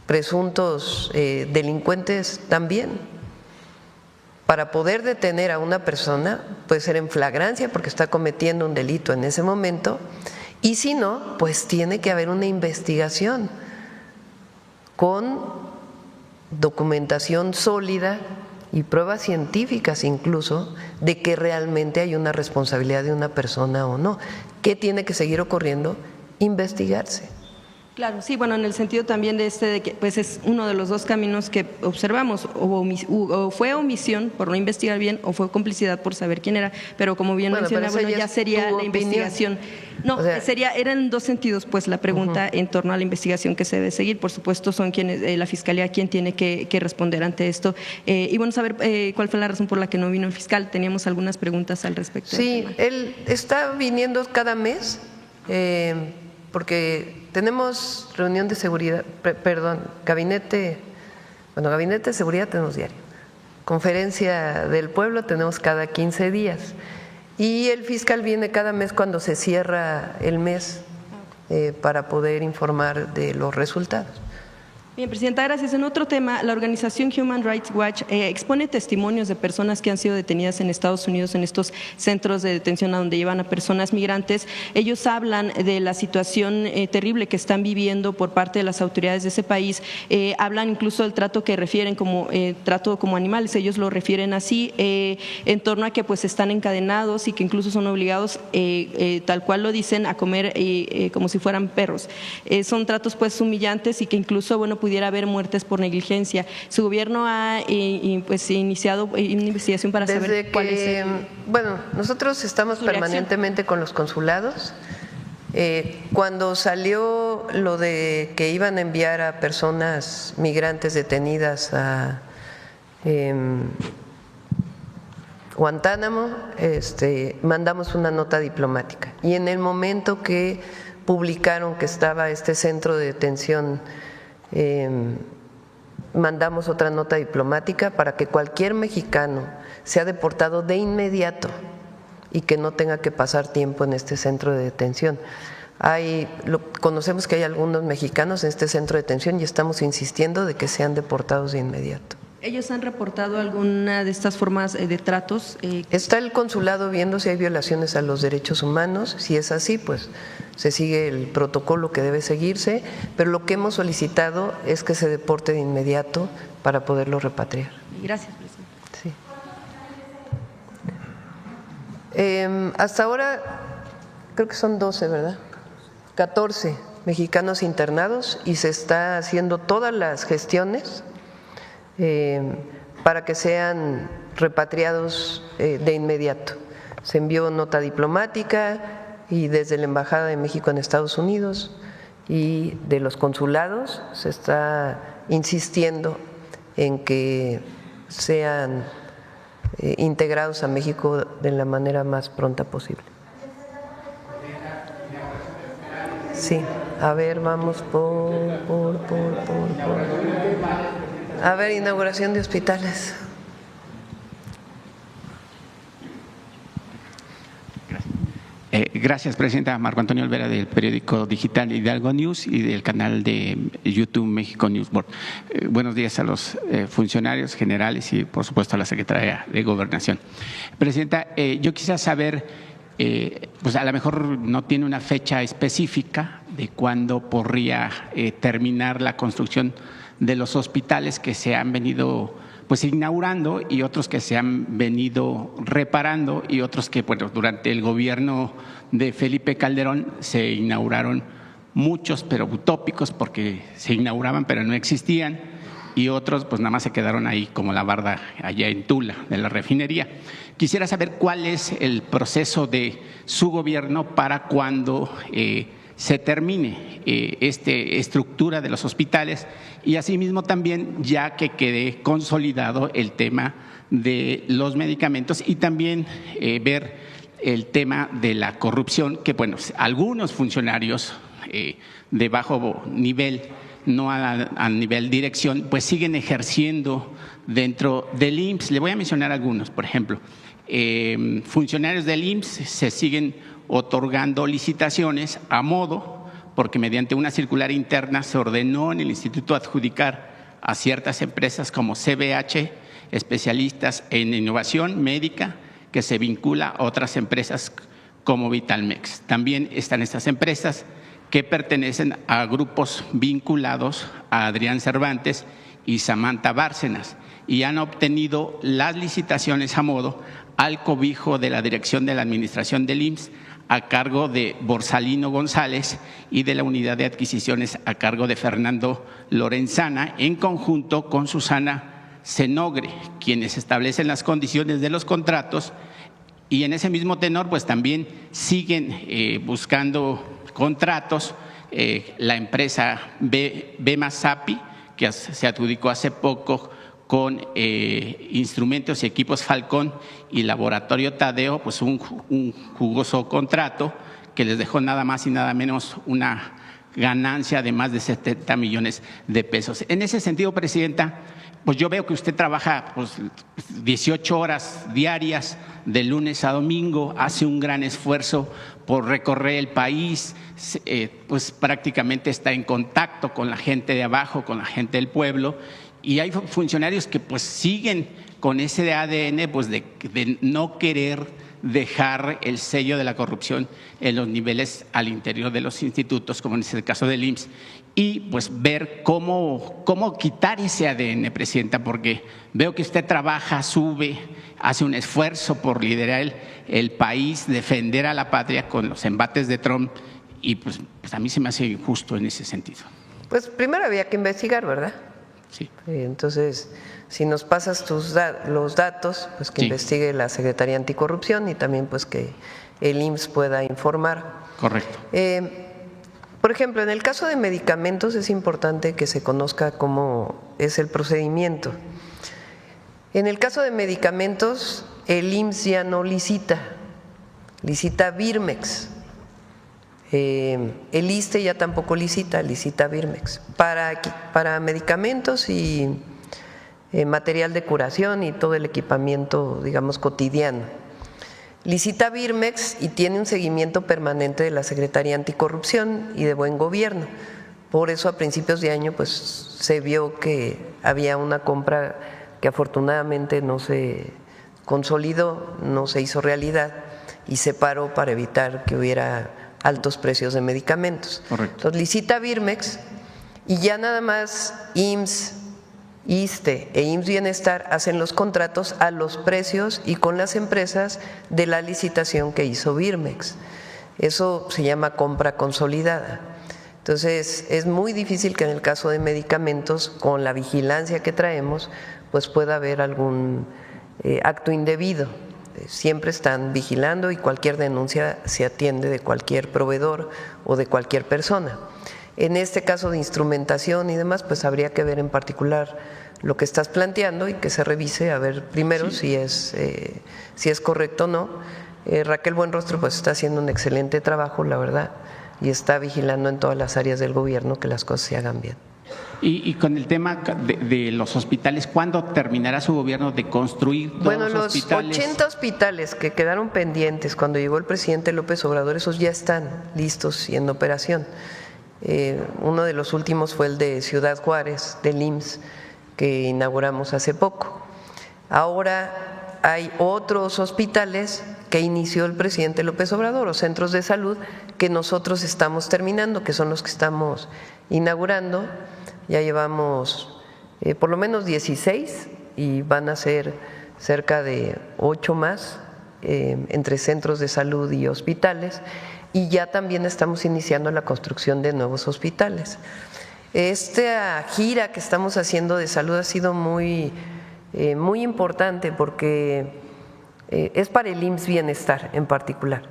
Presuntos delincuentes también. Para poder detener a una persona puede ser en flagrancia porque está cometiendo un delito en ese momento, y si no, pues tiene que haber una investigación con documentación sólida y pruebas científicas incluso de que realmente hay una responsabilidad de una persona o no. ¿Qué tiene que seguir ocurriendo? Investigarse. Claro, sí, bueno, en el sentido también de que pues es uno de los dos caminos que observamos, o fue omisión por no investigar bien o fue complicidad por saber quién era, pero como bien menciona, ya sería la investigación. No, eran dos sentidos pues la pregunta en torno a la investigación que se debe seguir. Por supuesto son quienes, la Fiscalía quien tiene que responder ante esto. Y bueno, saber cuál fue la razón por la que no vino el fiscal. Teníamos algunas preguntas al respecto. Sí, él está viniendo cada mes porque tenemos reunión de seguridad, gabinete de seguridad tenemos diario, conferencia del pueblo tenemos cada 15 días y el fiscal viene cada mes cuando se cierra el mes para poder informar de los resultados. Bien, Presidenta, gracias. En otro tema, la organización Human Rights Watch expone testimonios de personas que han sido detenidas en Estados Unidos en estos centros de detención a donde llevan a personas migrantes. Ellos hablan de la situación terrible que están viviendo por parte de las autoridades de ese país. Hablan incluso del trato que refieren como trato como animales, ellos lo refieren así, en torno a que pues están encadenados y que incluso son obligados, tal cual lo dicen, a comer como si fueran perros. Son tratos pues humillantes y que incluso, bueno, pudiera haber muertes por negligencia. Su gobierno ha pues iniciado una investigación para saber cuál es bueno, nosotros estamos permanentemente con los consulados. Cuando salió lo de que iban a enviar a personas migrantes detenidas a Guantánamo, mandamos una nota diplomática y en el momento que publicaron que estaba este centro de detención, mandamos otra nota diplomática para que cualquier mexicano sea deportado de inmediato y que no tenga que pasar tiempo en este centro de detención. Conocemos que hay algunos mexicanos en este centro de detención y estamos insistiendo de que sean deportados de inmediato. ¿Ellos han reportado alguna de estas formas de tratos? Está el consulado viendo si hay violaciones a los derechos humanos. Si es así, pues se sigue el protocolo que debe seguirse, pero lo que hemos solicitado es que se deporte de inmediato para poderlo repatriar. Gracias, presidente. Sí. Hasta ahora creo que son 12, ¿verdad? 14 mexicanos internados y se está haciendo todas las gestiones para que sean repatriados de inmediato. Se envió nota diplomática y desde la Embajada de México en Estados Unidos y de los consulados se está insistiendo en que sean integrados a México de la manera más pronta posible. Sí, a ver, vamos por. A ver, inauguración de hospitales. Gracias, presidenta. Marco Antonio Olvera, del periódico digital Hidalgo News y del canal de YouTube México News Board. Buenos días a los funcionarios generales y, por supuesto, a la Secretaría de Gobernación. Presidenta, yo quisiera saber, pues a lo mejor no tiene una fecha específica de cuándo podría terminar la construcción de los hospitales que se han venido pues inaugurando y otros que se han venido reparando y otros que, bueno, durante el gobierno de Felipe Calderón se inauguraron muchos, pero utópicos, porque se inauguraban pero no existían, y otros pues nada más se quedaron ahí como la barda allá en Tula, de la refinería. Quisiera saber cuál es el proceso de su gobierno para cuando se termine esta estructura de los hospitales y asimismo también ya que quede consolidado el tema de los medicamentos y también ver el tema de la corrupción, que bueno, algunos funcionarios de bajo nivel, no a nivel dirección, pues siguen ejerciendo dentro del IMSS. Le voy a mencionar algunos, por ejemplo, funcionarios del IMSS se siguen otorgando licitaciones a modo, porque mediante una circular interna se ordenó en el instituto adjudicar a ciertas empresas como CBH, especialistas en innovación médica, que se vincula a otras empresas como Vitalmex. También están estas empresas que pertenecen a grupos vinculados a Adrián Cervantes y Samantha Bárcenas y han obtenido las licitaciones a modo al cobijo de la dirección de la administración del IMSS a cargo de Borsalino González y de la unidad de adquisiciones a cargo de Fernando Lorenzana, en conjunto con Susana Cenogre, quienes establecen las condiciones de los contratos, y en ese mismo tenor pues también siguen buscando contratos la empresa Bema Sapi, que se adjudicó hace poco con instrumentos y equipos Falcón y Laboratorio Tadeo, pues un jugoso contrato que les dejó nada más y nada menos una ganancia de más de 70 millones de pesos. En ese sentido, presidenta, pues yo veo que usted trabaja pues 18 horas diarias de lunes a domingo, hace un gran esfuerzo por recorrer el país, pues prácticamente está en contacto con la gente de abajo, con la gente del pueblo, y hay funcionarios que pues siguen con ese ADN pues de no querer dejar el sello de la corrupción en los niveles al interior de los institutos, como es el caso del IMSS, y pues ver cómo quitar ese ADN, presidenta, porque veo que usted trabaja, sube, hace un esfuerzo por liderar el país, defender a la patria con los embates de Trump, y pues a mí se me hace injusto en ese sentido. Pues primero había que investigar, ¿verdad? Sí. Entonces, si nos pasas los datos, pues que investigue la Secretaría Anticorrupción y también pues que el IMSS pueda informar. Correcto. Por ejemplo, en el caso de medicamentos es importante que se conozca cómo es el procedimiento. En el caso de medicamentos, el IMSS ya no licita, licita Birmex. El ISSSTE ya tampoco licita Birmex. Para medicamentos y material de curación y todo el equipamiento, digamos, cotidiano. Licita Birmex y tiene un seguimiento permanente de la Secretaría Anticorrupción y de Buen Gobierno. Por eso a principios de año pues se vio que había una compra que afortunadamente no se consolidó, no se hizo realidad y se paró para evitar que hubiera altos precios de medicamentos. Correcto. Entonces licita Birmex y ya nada más IMSS, ISSSTE e IMSS Bienestar hacen los contratos a los precios y con las empresas de la licitación que hizo Birmex. Eso se llama compra consolidada. Entonces es muy difícil que en el caso de medicamentos, con la vigilancia que traemos, pues pueda haber algún acto indebido. Siempre están vigilando y cualquier denuncia se atiende de cualquier proveedor o de cualquier persona. En este caso de instrumentación y demás, pues habría que ver en particular lo que estás planteando y que se revise a ver primero si es correcto o no. Raquel Buenrostro pues está haciendo un excelente trabajo, la verdad, y está vigilando en todas las áreas del gobierno que las cosas se hagan bien. Y con el tema de los hospitales, ¿cuándo terminará su gobierno de construir todos los hospitales? 80 hospitales que quedaron pendientes cuando llegó el presidente López Obrador, esos ya están listos y en operación. Uno de los últimos fue el de Ciudad Juárez, del IMSS, que inauguramos hace poco. Ahora hay otros hospitales que inició el presidente López Obrador, o centros de salud, que nosotros estamos terminando, que son los que estamos inaugurando. Ya llevamos por lo menos 16 y van a ser cerca de 8 más entre centros de salud y hospitales, y ya también estamos iniciando la construcción de nuevos hospitales. Esta gira que estamos haciendo de salud ha sido muy importante porque es para el IMSS Bienestar en particular.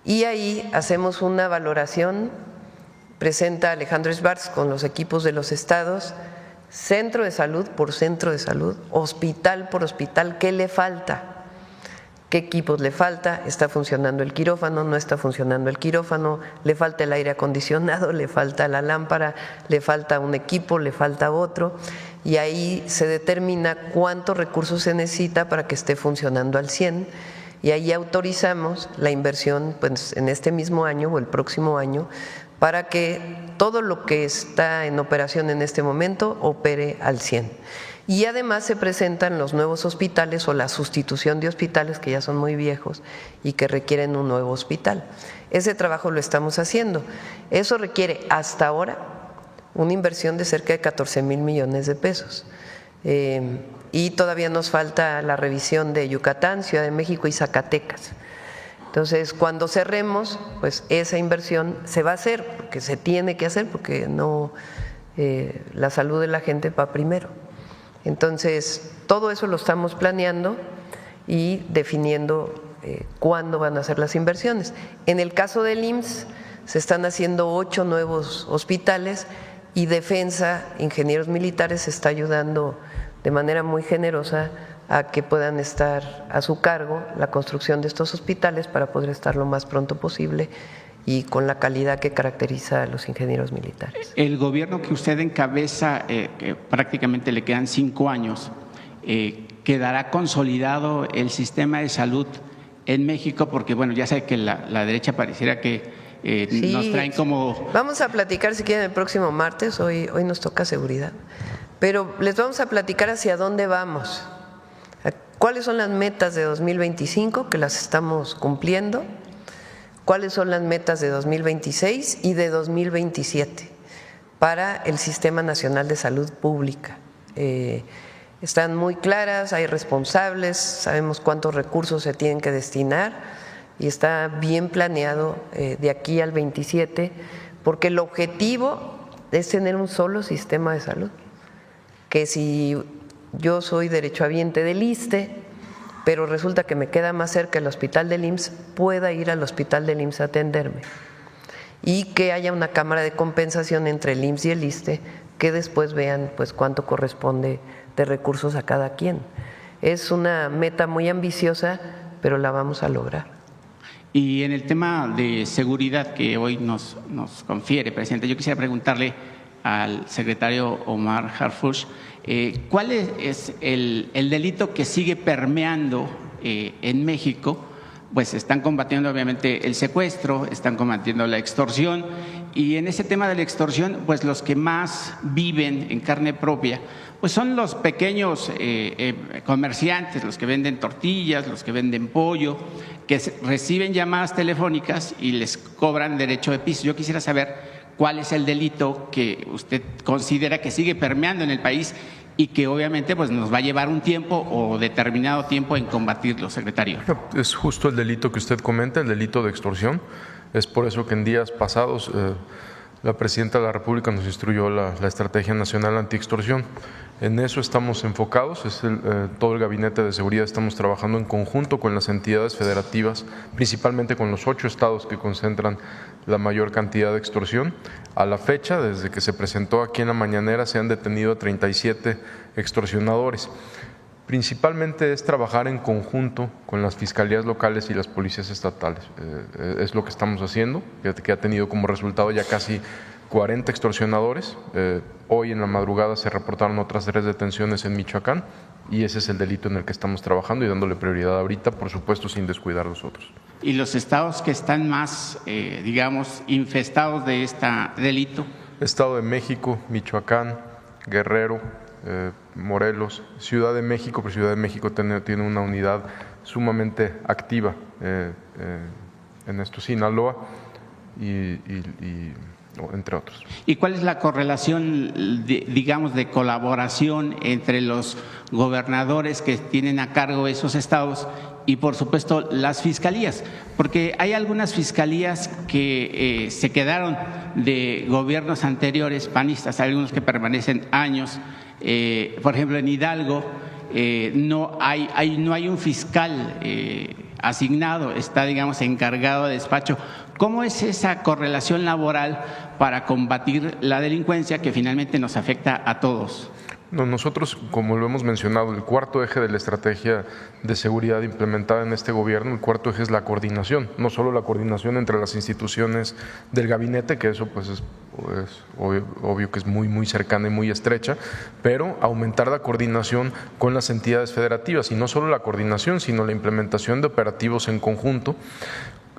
Y ahí hacemos una valoración, presenta Alejandro Schwartz con los equipos de los estados, centro de salud por centro de salud, hospital por hospital, ¿qué le falta? ¿Qué equipos le falta? ¿Está funcionando el quirófano? ¿No está funcionando el quirófano? ¿Le falta el aire acondicionado? ¿Le falta la lámpara? ¿Le falta un equipo? ¿Le falta otro? Y ahí se determina cuántos recursos se necesita para que esté funcionando al 100%. Y ahí autorizamos la inversión pues, en este mismo año o el próximo año para que todo lo que está en operación en este momento opere al 100%. Y además se presentan los nuevos hospitales o la sustitución de hospitales que ya son muy viejos y que requieren un nuevo hospital. Ese trabajo lo estamos haciendo. Eso requiere hasta ahora una inversión de cerca de 14,000 millones de pesos. Y todavía nos falta la revisión de Yucatán, Ciudad de México y Zacatecas. Entonces, cuando cerremos, pues esa inversión se va a hacer, porque se tiene que hacer, porque no la salud de la gente va primero. Entonces, todo eso lo estamos planeando y definiendo cuándo van a ser las inversiones. En el caso del IMSS, se están haciendo 8 nuevos hospitales y Defensa, Ingenieros Militares, está ayudando de manera muy generosa a que puedan estar a su cargo la construcción de estos hospitales para poder estar lo más pronto posible y con la calidad que caracteriza a los ingenieros militares. El gobierno que usted encabeza, que prácticamente le quedan 5 años, ¿quedará consolidado el sistema de salud en México? Porque bueno, ya sé que la derecha pareciera que sí, nos traen como… Vamos a platicar si quieren el próximo martes, hoy nos toca seguridad, pero les vamos a platicar hacia dónde vamos, cuáles son las metas de 2025 que las estamos cumpliendo, cuáles son las metas de 2026 y de 2027 para el Sistema Nacional de Salud Pública. Están muy claras, hay responsables, sabemos cuántos recursos se tienen que destinar y está bien planeado de aquí al 27, porque el objetivo es tener un solo sistema de salud, que si yo soy derechohabiente del ISSSTE, pero resulta que me queda más cerca el hospital del IMSS, pueda ir al hospital del IMSS a atenderme y que haya una cámara de compensación entre el IMSS y el ISSSTE que después vean pues cuánto corresponde de recursos a cada quien. Es una meta muy ambiciosa, pero la vamos a lograr. Y en el tema de seguridad que hoy nos confiere, presidente, yo quisiera preguntarle al secretario Omar Harfuch, ¿cuál es el delito que sigue permeando en México pues están combatiendo obviamente el secuestro, están combatiendo la extorsión, y en ese tema de la extorsión, pues los que más viven en carne propia, pues son los pequeños comerciantes, los que venden tortillas, los que venden pollo, que reciben llamadas telefónicas y les cobran derecho de piso. Yo quisiera saber cuál es el delito que usted considera que sigue permeando en el país y que obviamente pues nos va a llevar un tiempo o determinado tiempo en combatirlo, secretario. Es justo el delito que usted comenta, el delito de extorsión. Es por eso que en días pasados la Presidenta de la República nos instruyó la Estrategia Nacional Antiextorsión. En eso estamos enfocados, todo el Gabinete de Seguridad estamos trabajando en conjunto con las entidades federativas, principalmente con los 8 estados que concentran la mayor cantidad de extorsión. A la fecha, desde que se presentó aquí en la mañanera, se han detenido a 37 extorsionadores. Principalmente es trabajar en conjunto con las fiscalías locales y las policías estatales. Es lo que estamos haciendo, que ha tenido como resultado ya casi 40 extorsionadores. Hoy en la madrugada se reportaron otras 3 detenciones en Michoacán y ese es el delito en el que estamos trabajando y dándole prioridad ahorita, por supuesto, sin descuidar los otros. ¿Y los estados que están más, digamos, infestados de este delito? Estado de México, Michoacán, Guerrero, Morelos, Ciudad de México, pero Ciudad de México tiene una unidad sumamente activa en esto, Sinaloa y entre otros. ¿Y cuál es la correlación, digamos, de colaboración entre los gobernadores que tienen a cargo esos estados y, por supuesto, las fiscalías? Porque hay algunas fiscalías que se quedaron de gobiernos anteriores, panistas, hay algunos que permanecen años. Por ejemplo, en Hidalgo no hay un fiscal asignado, está, digamos, encargado de despacho. ¿Cómo es esa correlación laboral para combatir la delincuencia que finalmente nos afecta a todos? No, nosotros, como lo hemos mencionado, el cuarto eje de la estrategia de seguridad implementada en este gobierno, el cuarto eje es la coordinación, no solo la coordinación entre las instituciones del gabinete, que eso pues es obvio que es muy cercana y muy estrecha, pero aumentar la coordinación con las entidades federativas, y no solo la coordinación, sino la implementación de operativos en conjunto.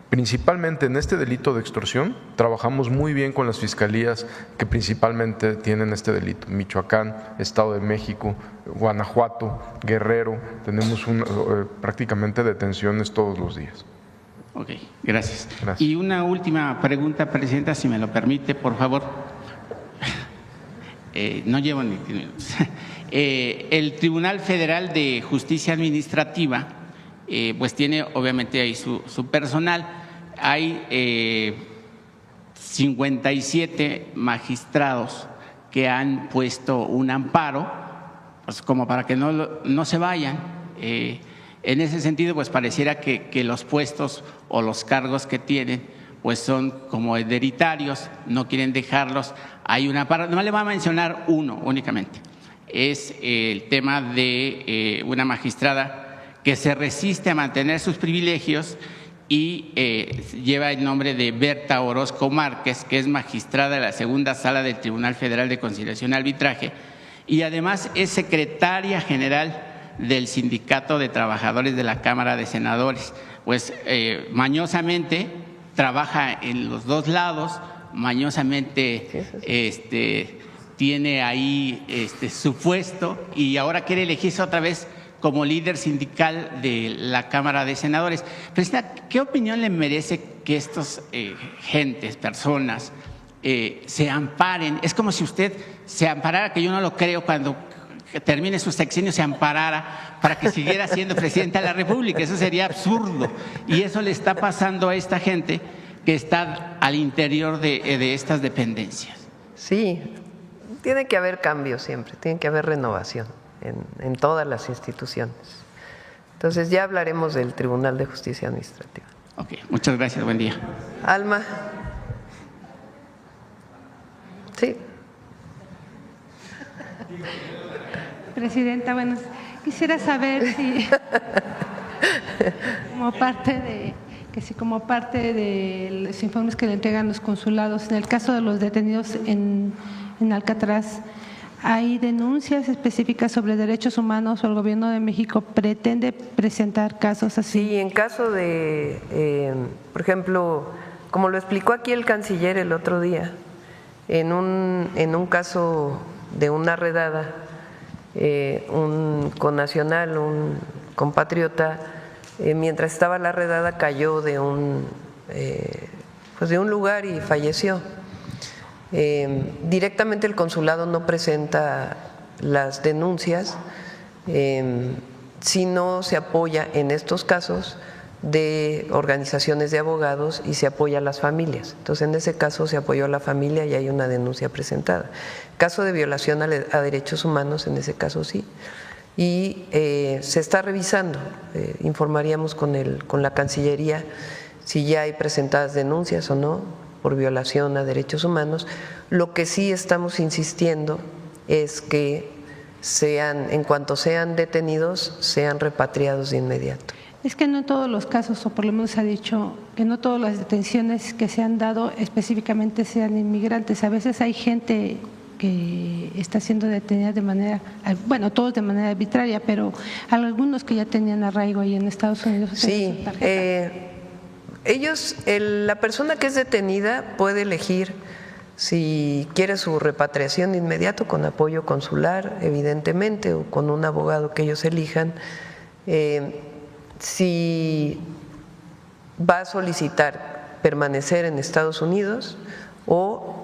Principalmente en este delito de extorsión, trabajamos muy bien con las fiscalías que principalmente tienen este delito. Michoacán, Estado de México, Guanajuato, Guerrero, tenemos prácticamente detenciones todos los días. Ok, gracias. Y una última pregunta, Presidenta, si me lo permite, por favor. No llevo ni 10 minutos. El Tribunal Federal de Justicia Administrativa pues tiene obviamente ahí su personal. Hay 57 magistrados que han puesto un amparo, pues como para que no se vayan. En ese sentido, pues pareciera que los puestos o los cargos que tienen pues son como hereditarios, no quieren dejarlos. Hay un amparo, no le voy a mencionar uno únicamente, es el tema de una magistrada que se resiste a mantener sus privilegios y lleva el nombre de Berta Orozco Márquez, que es magistrada de la segunda sala del Tribunal Federal de Conciliación y Arbitraje, y además es secretaria general del Sindicato de Trabajadores de la Cámara de Senadores. Pues mañosamente trabaja en los dos lados, mañosamente tiene ahí su puesto y ahora quiere elegirse otra vez como líder sindical de la Cámara de Senadores. Presidenta, ¿qué opinión le merece que estos personas, se amparen? Es como si usted se amparara, que yo no lo creo, cuando termine su sexenio se amparara para que siguiera siendo presidenta de la República. Eso sería absurdo. Y eso le está pasando a esta gente que está al interior de estas dependencias. Sí, tiene que haber cambio siempre, tiene que haber renovación en todas las instituciones. Entonces ya hablaremos del Tribunal de Justicia Administrativa. Ok, muchas gracias, buen día. Alma. Sí. Presidenta, bueno, quisiera saber si como parte de los informes que le entregan los consulados, en el caso de los detenidos en Alcatraz, ¿Hay denuncias específicas sobre derechos humanos o el Gobierno de México pretende presentar casos así? Sí, en caso de, por ejemplo, como lo explicó aquí el canciller el otro día, en un caso de una redada, un connacional, un compatriota, mientras estaba la redada cayó de un lugar y falleció. Directamente el consulado no presenta las denuncias, sino se apoya en estos casos de organizaciones de abogados y se apoya a las familias. Entonces, en ese caso se apoyó a la familia y hay una denuncia presentada. Caso de violación a derechos humanos, en ese caso sí. Y se está revisando, informaríamos con la Cancillería si ya hay presentadas denuncias o no por violación a derechos humanos. Lo que sí estamos insistiendo es que en cuanto sean detenidos, sean repatriados de inmediato. Es que no en todos los casos, o por lo menos se ha dicho que no todas las detenciones que se han dado específicamente sean inmigrantes. A veces hay gente que está siendo detenida de manera, bueno, todos de manera arbitraria, pero algunos que ya tenían arraigo ahí en Estados Unidos. Sí, la persona que es detenida puede elegir si quiere su repatriación de inmediato con apoyo consular, evidentemente, o con un abogado que ellos elijan. Si va a solicitar permanecer en Estados Unidos o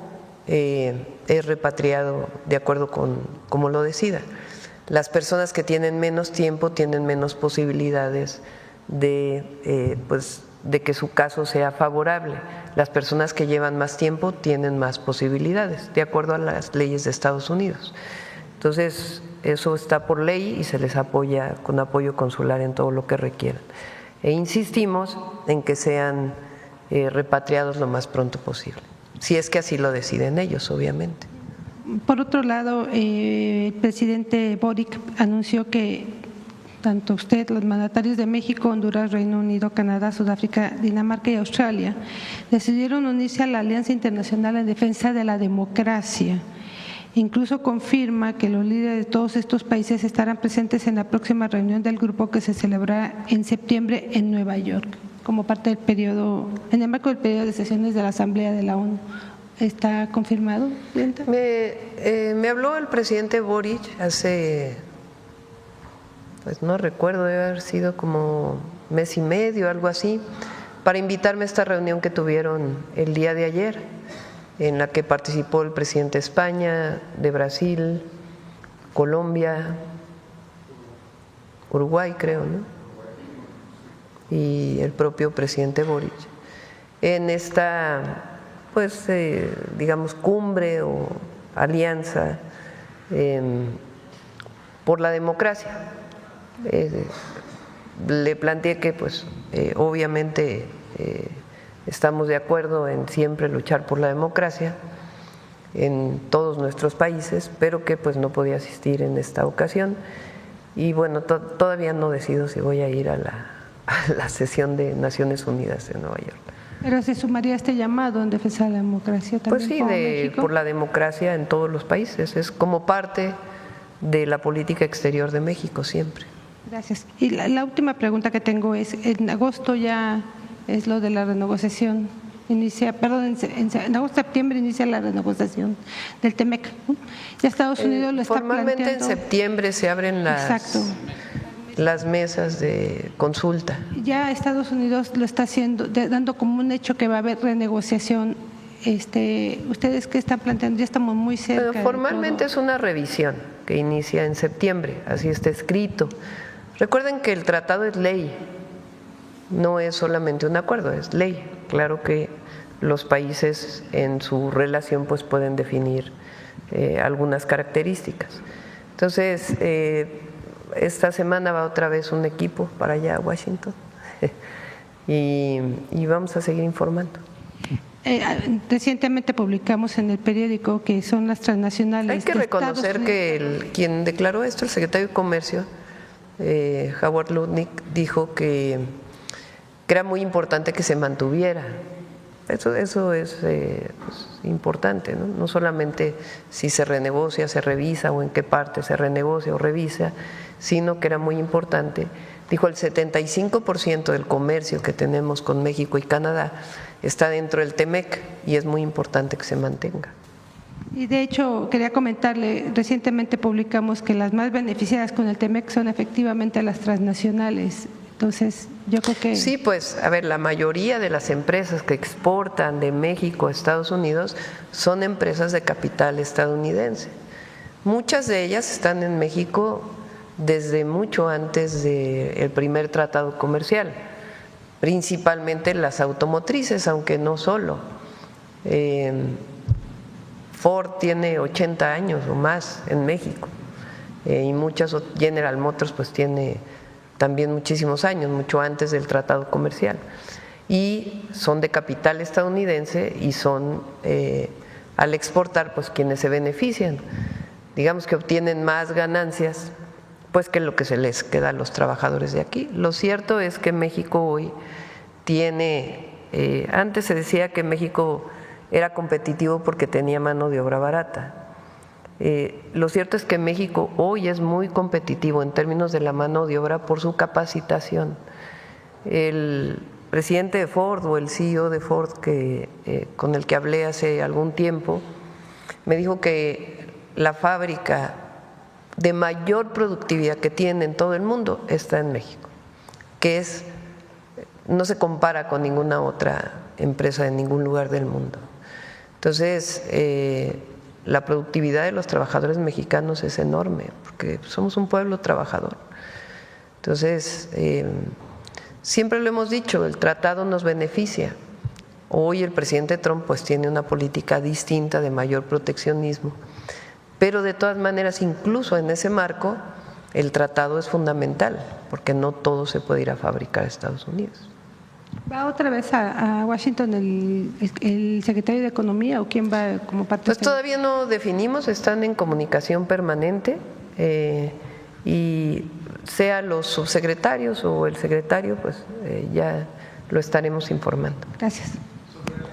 es repatriado de acuerdo con como lo decida. Las personas que tienen menos tiempo tienen menos posibilidades de que su caso sea favorable. Las personas que llevan más tiempo tienen más posibilidades, de acuerdo a las leyes de Estados Unidos. Entonces, eso está por ley y se les apoya con apoyo consular en todo lo que requieran. E insistimos en que sean repatriados lo más pronto posible, si es que así lo deciden ellos, obviamente. Por otro lado, el presidente Boric anunció que tanto usted, los mandatarios de México, Honduras, Reino Unido, Canadá, Sudáfrica, Dinamarca y Australia decidieron unirse a la Alianza Internacional en Defensa de la Democracia. Incluso confirma que los líderes de todos estos países estarán presentes en la próxima reunión del grupo que se celebrará en septiembre en Nueva York, como parte del periodo, en el marco del periodo de sesiones de la Asamblea de la ONU. ¿Está confirmado, Presidenta? Me habló el presidente Boric hace, pues no recuerdo, debe haber sido como mes y medio, algo así, para invitarme a esta reunión que tuvieron el día de ayer, en la que participó el presidente de España, de Brasil, Colombia, Uruguay, creo, ¿no? Y el propio presidente Boric. En esta, pues, digamos, cumbre o alianza por la democracia. Le planteé que, pues, obviamente estamos de acuerdo en siempre luchar por la democracia en todos nuestros países, pero que pues no podía asistir en esta ocasión. Y bueno, todavía no decido si voy a ir a la sesión de Naciones Unidas en Nueva York. ¿Pero se sumaría este llamado en defensa de la democracia también? Pues sí, por la democracia en todos los países, es como parte de la política exterior de México siempre. Gracias. Y la última pregunta que tengo es, en agosto ya es lo de la renegociación, en agosto, septiembre inicia la renegociación del TEMEC. Ya Estados Unidos lo está formalmente planteando. En septiembre se abren las mesas de consulta. Ya Estados Unidos lo está haciendo, dando como un hecho que va a haber renegociación. ¿Ustedes qué están planteando? Ya estamos muy cerca. Pero formalmente es una revisión que inicia en septiembre, así está escrito. Recuerden que el tratado es ley, no es solamente un acuerdo, es ley. Claro que los países en su relación pues pueden definir algunas características. Entonces, esta semana va otra vez un equipo para allá a Washington y vamos a seguir informando. Recientemente publicamos en el periódico que son las transnacionales. Hay que reconocer que quien declaró esto, el secretario de Comercio, Howard Lutnick, dijo que era muy importante que se mantuviera Eso es pues, importante, ¿no? No solamente si se renegocia, se revisa o en qué parte se renegocia o revisa, sino que era muy importante. Dijo, el 75% del comercio que tenemos con México y Canadá está dentro del TEMEC y es muy importante que se mantenga. Y de hecho, quería comentarle, recientemente publicamos que las más beneficiadas con el TEMEC son efectivamente las transnacionales. Entonces, yo creo que… Sí, pues, a ver, la mayoría de las empresas que exportan de México a Estados Unidos son empresas de capital estadounidense. Muchas de ellas están en México desde mucho antes del primer tratado comercial, principalmente las automotrices, aunque no solo. Ford tiene 80 años o más en México y General Motors pues tiene también muchísimos años, mucho antes del tratado comercial, y son de capital estadounidense y son al exportar pues quienes se benefician, digamos que obtienen más ganancias pues que lo que se les queda a los trabajadores de aquí. Lo cierto es que México hoy tiene, antes se decía que México era competitivo porque tenía mano de obra barata. Lo cierto es que México hoy es muy competitivo en términos de la mano de obra por su capacitación. El presidente de Ford o el CEO de Ford con el que hablé hace algún tiempo me dijo que la fábrica de mayor productividad que tiene en todo el mundo está en México, que no se compara con ninguna otra empresa en ningún lugar del mundo. Entonces, la productividad de los trabajadores mexicanos es enorme, porque somos un pueblo trabajador. Entonces, siempre lo hemos dicho, el tratado nos beneficia. Hoy el presidente Trump pues tiene una política distinta de mayor proteccionismo, pero de todas maneras, incluso en ese marco, el tratado es fundamental, porque no todo se puede ir a fabricar a Estados Unidos. ¿Va otra vez a Washington el secretario de Economía o quién va como parte? Pues todavía no definimos, están en comunicación permanente y sea los subsecretarios o el secretario, pues ya lo estaremos informando. Gracias.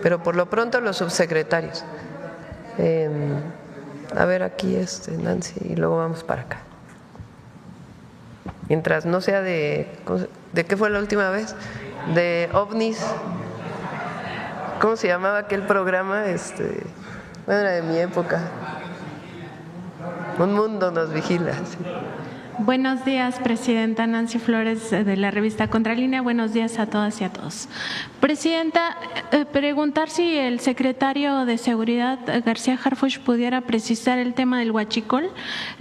Pero por lo pronto los subsecretarios. A ver, aquí Nancy, y luego vamos para acá. Mientras no sea ¿de qué fue la última vez? De ovnis. ¿Cómo se llamaba aquel programa? Bueno, era de mi época. Un mundo nos vigila. Sí. Buenos días, Presidenta. Nancy Flores, de la revista Contralínea. Buenos días a todas y a todos. Presidenta, preguntar si el secretario de Seguridad, García Harfuch, pudiera precisar el tema del huachicol,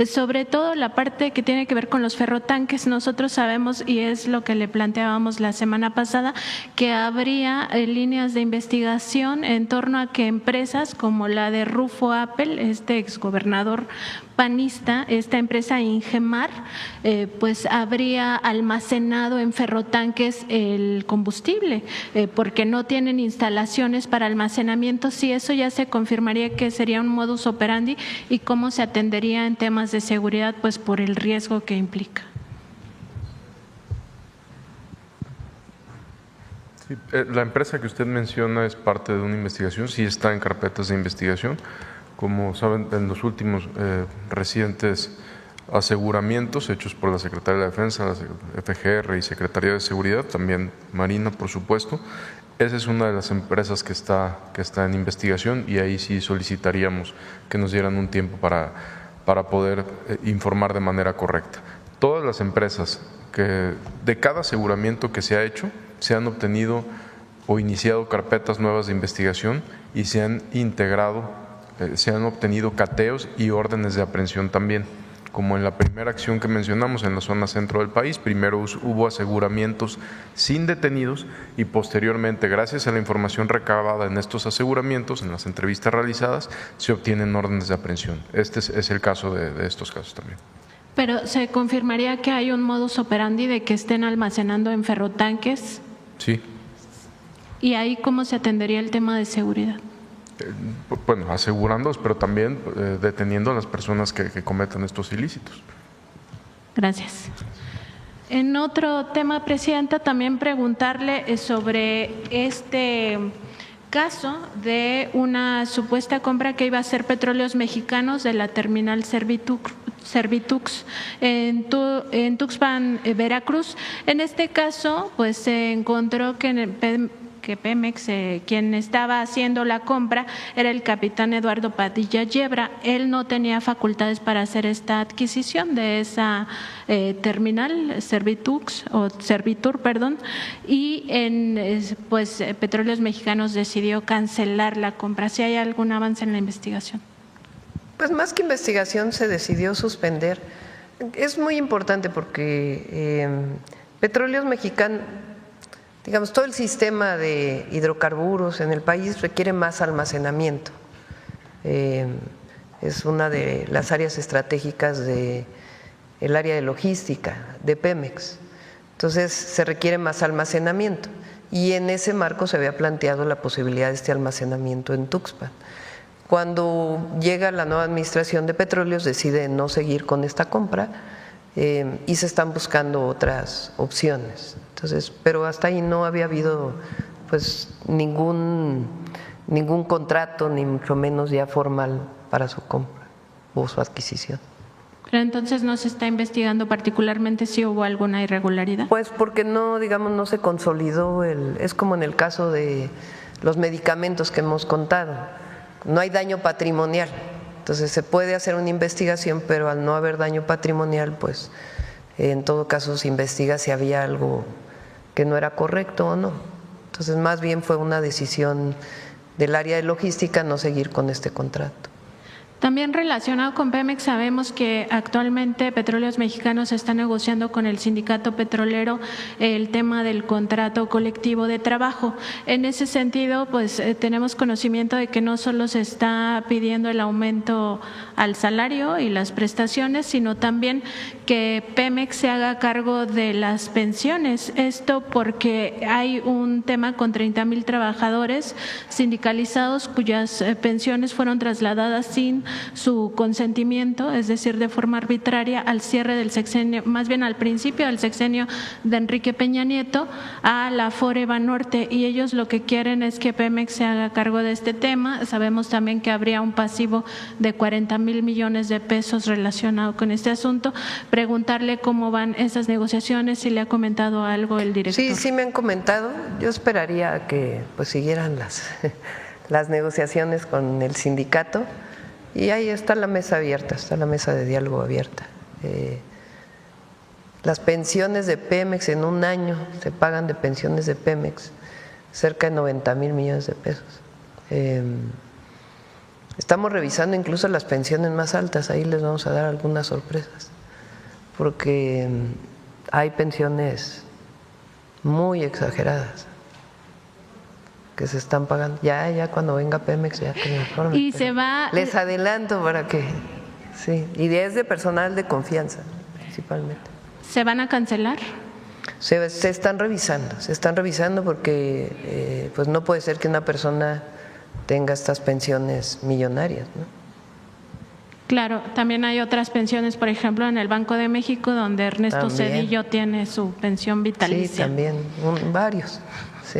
sobre todo la parte que tiene que ver con los ferrotanques. Nosotros sabemos, y es lo que le planteábamos la semana pasada, que habría líneas de investigación en torno a que empresas como la de Rufo Apple, exgobernador panista, esta empresa Ingemar, pues habría almacenado en ferrotanques el combustible, porque no tienen instalaciones para almacenamiento. Si eso ya se confirmaría que sería un modus operandi, y cómo se atendería en temas de seguridad, pues por el riesgo que implica. Sí, la empresa que usted menciona es parte de una investigación, sí está en carpetas de investigación. Como saben, en los últimos recientes aseguramientos hechos por la Secretaría de la Defensa, la FGR y Secretaría de Seguridad, también Marina, por supuesto, esa es una de las empresas que está en investigación, y ahí sí solicitaríamos que nos dieran un tiempo para poder informar de manera correcta. Todas las empresas de cada aseguramiento que se ha hecho, se han obtenido o iniciado carpetas nuevas de investigación y se han obtenido cateos y órdenes de aprehensión también, como en la primera acción que mencionamos en la zona centro del país. Primero hubo aseguramientos sin detenidos y posteriormente, gracias a la información recabada en estos aseguramientos, en las entrevistas realizadas, se obtienen órdenes de aprehensión. Este es el caso de estos casos también. Pero ¿se confirmaría que hay un modus operandi de que estén almacenando en ferrotanques? Sí. ¿Y ahí cómo se atendería el tema de seguridad? Bueno, asegurándolos, pero también deteniendo a las personas que cometan estos ilícitos. Gracias. En otro tema, Presidenta, también preguntarle sobre este caso de una supuesta compra que iba a hacer Petróleos Mexicanos de la terminal Servitux en Tuxpan, Veracruz. En este caso, pues se encontró que Pemex, quien estaba haciendo la compra, era el capitán Eduardo Padilla Yebra. Él no tenía facultades para hacer esta adquisición de esa terminal Servitur, y pues Petróleos Mexicanos decidió cancelar la compra. ¿Si hay algún avance en la investigación? Pues más que investigación se decidió suspender. Es muy importante porque Petróleos Mexicanos, digamos, todo el sistema de hidrocarburos en el país requiere más almacenamiento. Es una de las áreas estratégicas del área de logística de Pemex. Entonces se requiere más almacenamiento y en ese marco se había planteado la posibilidad de este almacenamiento en Tuxpan. Cuando llega la nueva administración de Petróleos decide no seguir con esta compra y se están buscando otras opciones. Entonces, pero hasta ahí no había habido pues ningún contrato, ni mucho menos ya formal para su compra o su adquisición. Pero entonces no se está investigando particularmente si hubo alguna irregularidad. Pues porque no, digamos, no se consolidó es como en el caso de los medicamentos que hemos contado, no hay daño patrimonial. Entonces se puede hacer una investigación, pero al no haber daño patrimonial, pues en todo caso se investiga si había algo que no era correcto o no. Entonces más bien fue una decisión del área de logística no seguir con este contrato. También relacionado con Pemex, sabemos que actualmente Petróleos Mexicanos está negociando con el sindicato petrolero el tema del contrato colectivo de trabajo. En ese sentido, pues tenemos conocimiento de que no solo se está pidiendo el aumento al salario y las prestaciones, sino también que Pemex se haga cargo de las pensiones. Esto porque hay un tema con 30,000 trabajadores sindicalizados cuyas pensiones fueron trasladadas sin su consentimiento, es decir, de forma arbitraria al cierre del sexenio, más bien al principio del sexenio de Enrique Peña Nieto, a la Afore Banorte, y ellos lo que quieren es que Pemex se haga cargo de este tema. Sabemos también que habría un pasivo de 40,000 millones de pesos relacionado con este asunto. Preguntarle cómo van esas negociaciones, si le ha comentado algo el director. Sí me han comentado. Yo esperaría que pues siguieran las negociaciones con el sindicato. Y ahí está la mesa abierta, está la mesa de diálogo abierta. Las pensiones de Pemex en un año se pagan de pensiones de Pemex cerca de 90,000 millones de pesos. Estamos revisando incluso las pensiones más altas, ahí les vamos a dar algunas sorpresas, porque hay pensiones muy exageradas que se están pagando. Ya cuando venga Pemex ya que me informen. Y se va. Les adelanto para que sí, y es de personal de confianza principalmente. ¿Se van a cancelar? Se están revisando porque pues no puede ser que una persona tenga estas pensiones millonarias, ¿no? Claro, también hay otras pensiones, por ejemplo, en el Banco de México, donde Ernesto Zedillo tiene su pensión vitalicia. Sí, también, varios, sí.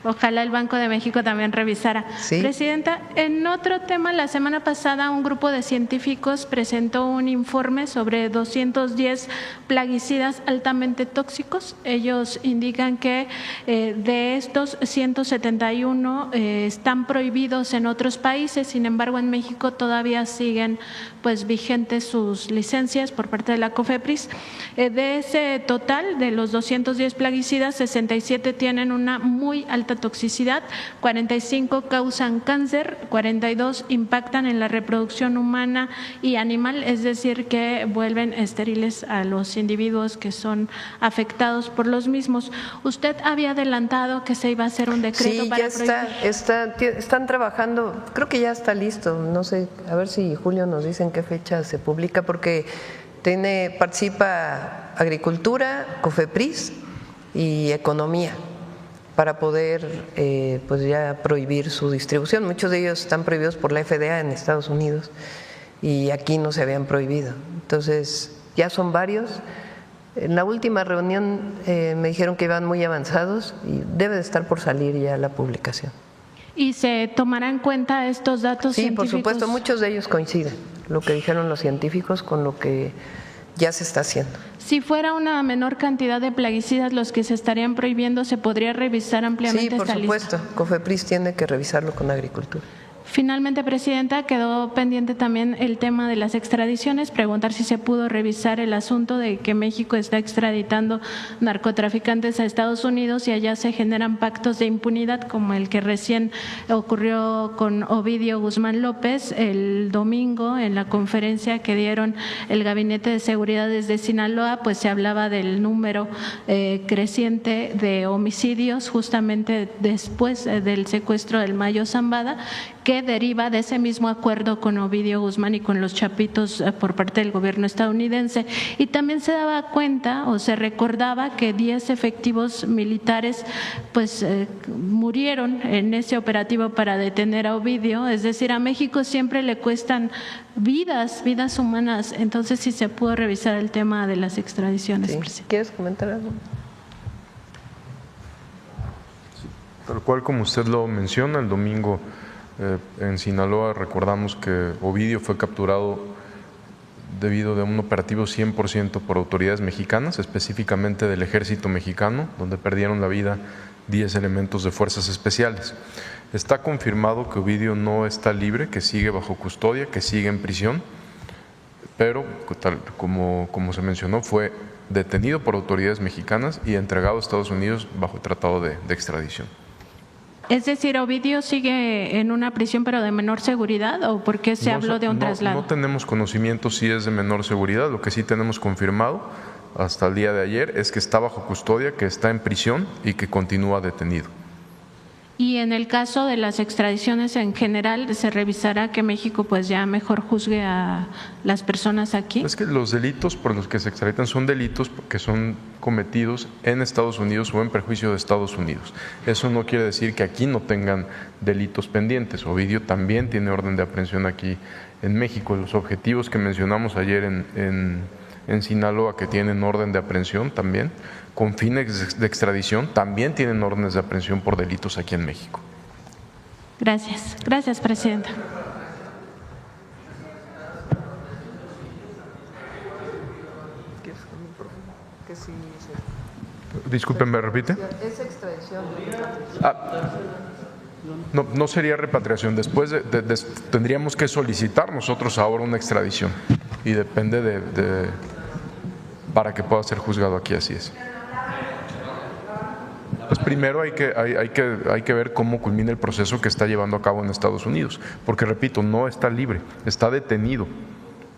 Ojalá el Banco de México también revisara. ¿Sí? Presidenta, en otro tema, la semana pasada un grupo de científicos presentó un informe sobre 210 plaguicidas altamente tóxicos. Ellos indican que de estos 171 están prohibidos en otros países, sin embargo en México todavía siguen pues vigentes sus licencias por parte de la COFEPRIS. De ese total, de los 210 plaguicidas, 67 tienen una muy alta toxicidad, 45 causan cáncer, 42 impactan en la reproducción humana y animal, es decir, que vuelven estériles a los individuos que son afectados por los mismos. Usted había adelantado que se iba a hacer un decreto para prohibir. Están trabajando, creo que ya está listo, no sé, a ver si Julio nos dice en qué fecha se publica, porque participa Agricultura, COFEPRIS y Economía, para poder pues ya prohibir su distribución. Muchos de ellos están prohibidos por la FDA en Estados Unidos y aquí no se habían prohibido. Entonces ya son varios. En la última reunión me dijeron que iban muy avanzados y debe de estar por salir ya la publicación. ¿Y se tomarán en cuenta estos datos científicos? Sí, por supuesto, muchos de ellos coinciden, lo que dijeron los científicos con lo que ya se está haciendo. Si fuera una menor cantidad de plaguicidas los que se estarían prohibiendo, ¿se podría revisar ampliamente esta lista? Sí, por supuesto, COFEPRIS tiene que revisarlo con Agricultura. Finalmente, Presidenta, quedó pendiente también el tema de las extradiciones, preguntar si se pudo revisar el asunto de que México está extraditando narcotraficantes a Estados Unidos y allá se generan pactos de impunidad como el que recién ocurrió con Ovidio Guzmán López el domingo en la conferencia que dieron el Gabinete de Seguridad desde Sinaloa, pues se hablaba del número creciente de homicidios justamente después del secuestro del Mayo Zambada, que deriva de ese mismo acuerdo con Ovidio Guzmán y con los Chapitos por parte del gobierno estadounidense. Y también se daba cuenta o se recordaba que 10 efectivos militares pues murieron en ese operativo para detener a Ovidio, es decir, a México siempre le cuestan vidas humanas. Entonces sí se pudo revisar el tema de las extradiciones. Sí. ¿Quieres comentar algo? Tal cual como usted lo menciona, el domingo en Sinaloa recordamos que Ovidio fue capturado debido a un operativo 100% por autoridades mexicanas, específicamente del Ejército Mexicano, donde perdieron la vida 10 elementos de fuerzas especiales. Está confirmado que Ovidio no está libre, que sigue bajo custodia, que sigue en prisión, pero tal como se mencionó, fue detenido por autoridades mexicanas y entregado a Estados Unidos bajo tratado de extradición. Es decir, ¿Ovidio sigue en una prisión pero de menor seguridad o por qué se habló de un traslado? No tenemos conocimiento si es de menor seguridad, lo que sí tenemos confirmado hasta el día de ayer es que está bajo custodia, que está en prisión y que continúa detenido. Y en el caso de las extradiciones en general, ¿se revisará que México pues ya mejor juzgue a las personas aquí? Es que los delitos por los que se extraditan son delitos que son cometidos en Estados Unidos o en perjuicio de Estados Unidos. Eso no quiere decir que aquí no tengan delitos pendientes. Ovidio también tiene orden de aprehensión aquí en México. Los objetivos que mencionamos ayer en Sinaloa, que tienen orden de aprehensión también, con fines de extradición, también tienen órdenes de aprehensión por delitos aquí en México. Gracias. Gracias, Presidenta. Disculpen, ¿me repite? Es extradición. No sería repatriación. Después tendríamos que solicitar nosotros ahora una extradición y depende para que pueda ser juzgado aquí, así es. Pues primero hay que ver cómo culmina el proceso que está llevando a cabo en Estados Unidos, porque repito, no está libre, está detenido.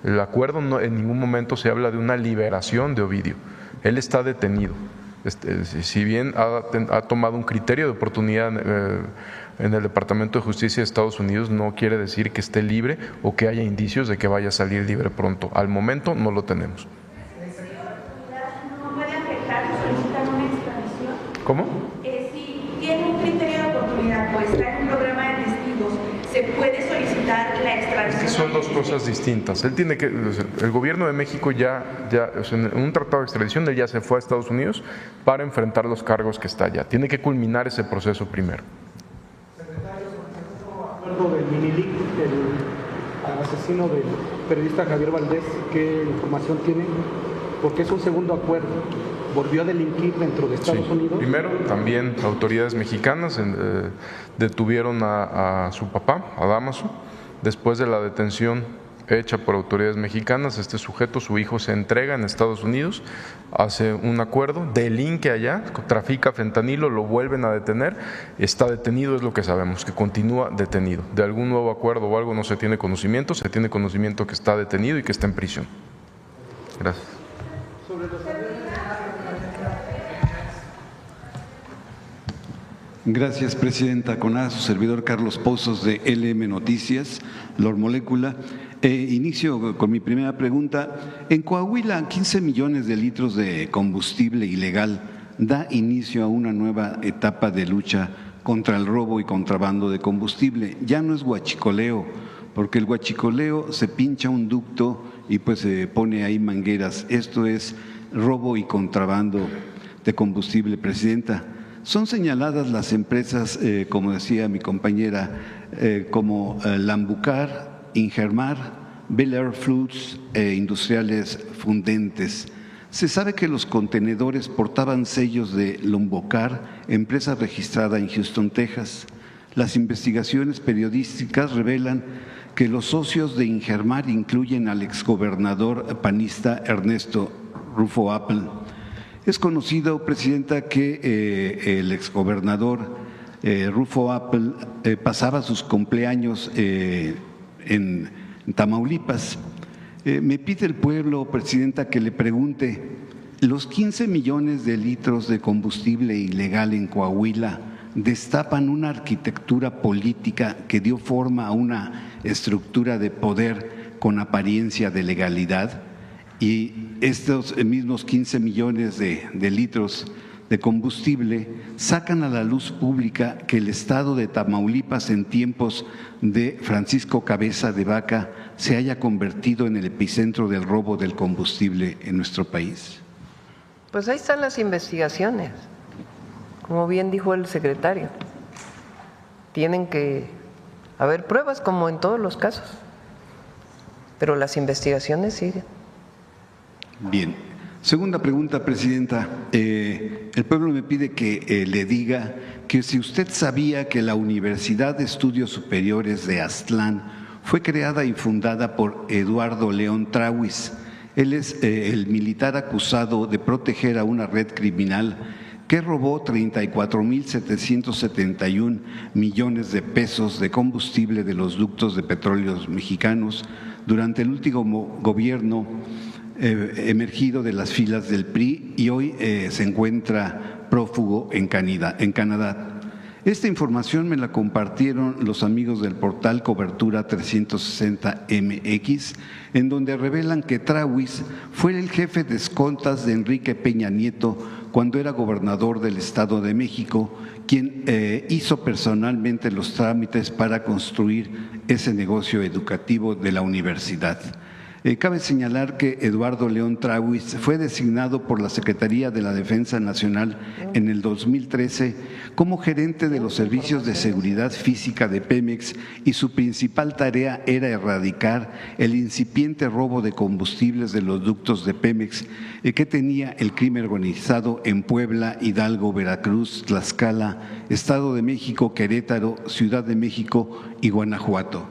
El acuerdo en ningún momento se habla de una liberación de Ovidio, él está detenido. Si bien ha tomado un criterio de oportunidad en el Departamento de Justicia de Estados Unidos, no quiere decir que esté libre o que haya indicios de que vaya a salir libre pronto. Al momento no lo tenemos. ¿Cómo? Si tiene un criterio de oportunidad o está en un programa de testigos, ¿se puede solicitar la extradición? Es que son dos cosas distintas. El gobierno de México en un tratado de extradición, él ya se fue a Estados Unidos para enfrentar los cargos que está allá. Tiene que culminar ese proceso primero. Secretario, sobre el acuerdo del Minilic, el asesino del periodista Javier Valdés, ¿qué información tiene? Porque es un segundo acuerdo. ¿Volvió a delinquir dentro de Estados Unidos? Primero, también autoridades mexicanas detuvieron a su papá, a Dámaso. Después de la detención hecha por autoridades mexicanas, este sujeto, su hijo, se entrega en Estados Unidos, hace un acuerdo, delinque allá, trafica fentanilo, lo vuelven a detener, está detenido, es lo que sabemos, que continúa detenido. De algún nuevo acuerdo o algo no se tiene conocimiento que está detenido y que está en prisión. Gracias. Gracias, Presidenta. Con su servidor Carlos Pozos de LM Noticias, Lord Molécula. Inicio con mi primera pregunta. En Coahuila, 15 millones de litros de combustible ilegal da inicio a una nueva etapa de lucha contra el robo y contrabando de combustible. Ya no es huachicoleo, porque el huachicoleo se pincha un ducto y pues se pone ahí mangueras. Esto es robo y contrabando de combustible, Presidenta. Son señaladas las empresas, como decía mi compañera, como Lambucar, Ingermar, Bel Air Foods e Industriales Fundentes. Se sabe que los contenedores portaban sellos de Lombocar, empresa registrada en Houston, Texas. Las investigaciones periodísticas revelan que los socios de Ingermar incluyen al exgobernador panista Ernesto Rufo Apple. Es conocido, Presidenta, que el exgobernador Rufo Apple pasaba sus cumpleaños en Tamaulipas. Me pide el pueblo, Presidenta, que le pregunte, ¿los 15 millones de litros de combustible ilegal en Coahuila destapan una arquitectura política que dio forma a una estructura de poder con apariencia de legalidad? Y estos mismos 15 millones de litros de combustible sacan a la luz pública que el estado de Tamaulipas en tiempos de Francisco Cabeza de Vaca se haya convertido en el epicentro del robo del combustible en nuestro país. Pues ahí están las investigaciones, como bien dijo el secretario. Tienen que haber pruebas como en todos los casos, pero las investigaciones siguen. Bien. Segunda pregunta, Presidenta. El pueblo me pide que le diga que si usted sabía que la Universidad de Estudios Superiores de Aztlán fue creada y fundada por Eduardo León Trawis. Él es el militar acusado de proteger a una red criminal que robó 34.771 millones de pesos de combustible de los ductos de petróleos mexicanos durante el último gobierno emergido de las filas del PRI y hoy se encuentra prófugo en Canadá. Esta información me la compartieron los amigos del portal Cobertura 360MX, en donde revelan que Trawis fue el jefe de escoltas de Enrique Peña Nieto cuando era gobernador del Estado de México, quien hizo personalmente los trámites para construir ese negocio educativo de la universidad. Cabe señalar que Eduardo León Trawis fue designado por la Secretaría de la Defensa Nacional en el 2013 como gerente de los servicios de seguridad física de Pemex y su principal tarea era erradicar el incipiente robo de combustibles de los ductos de Pemex que tenía el crimen organizado en Puebla, Hidalgo, Veracruz, Tlaxcala, Estado de México, Querétaro, Ciudad de México y Guanajuato.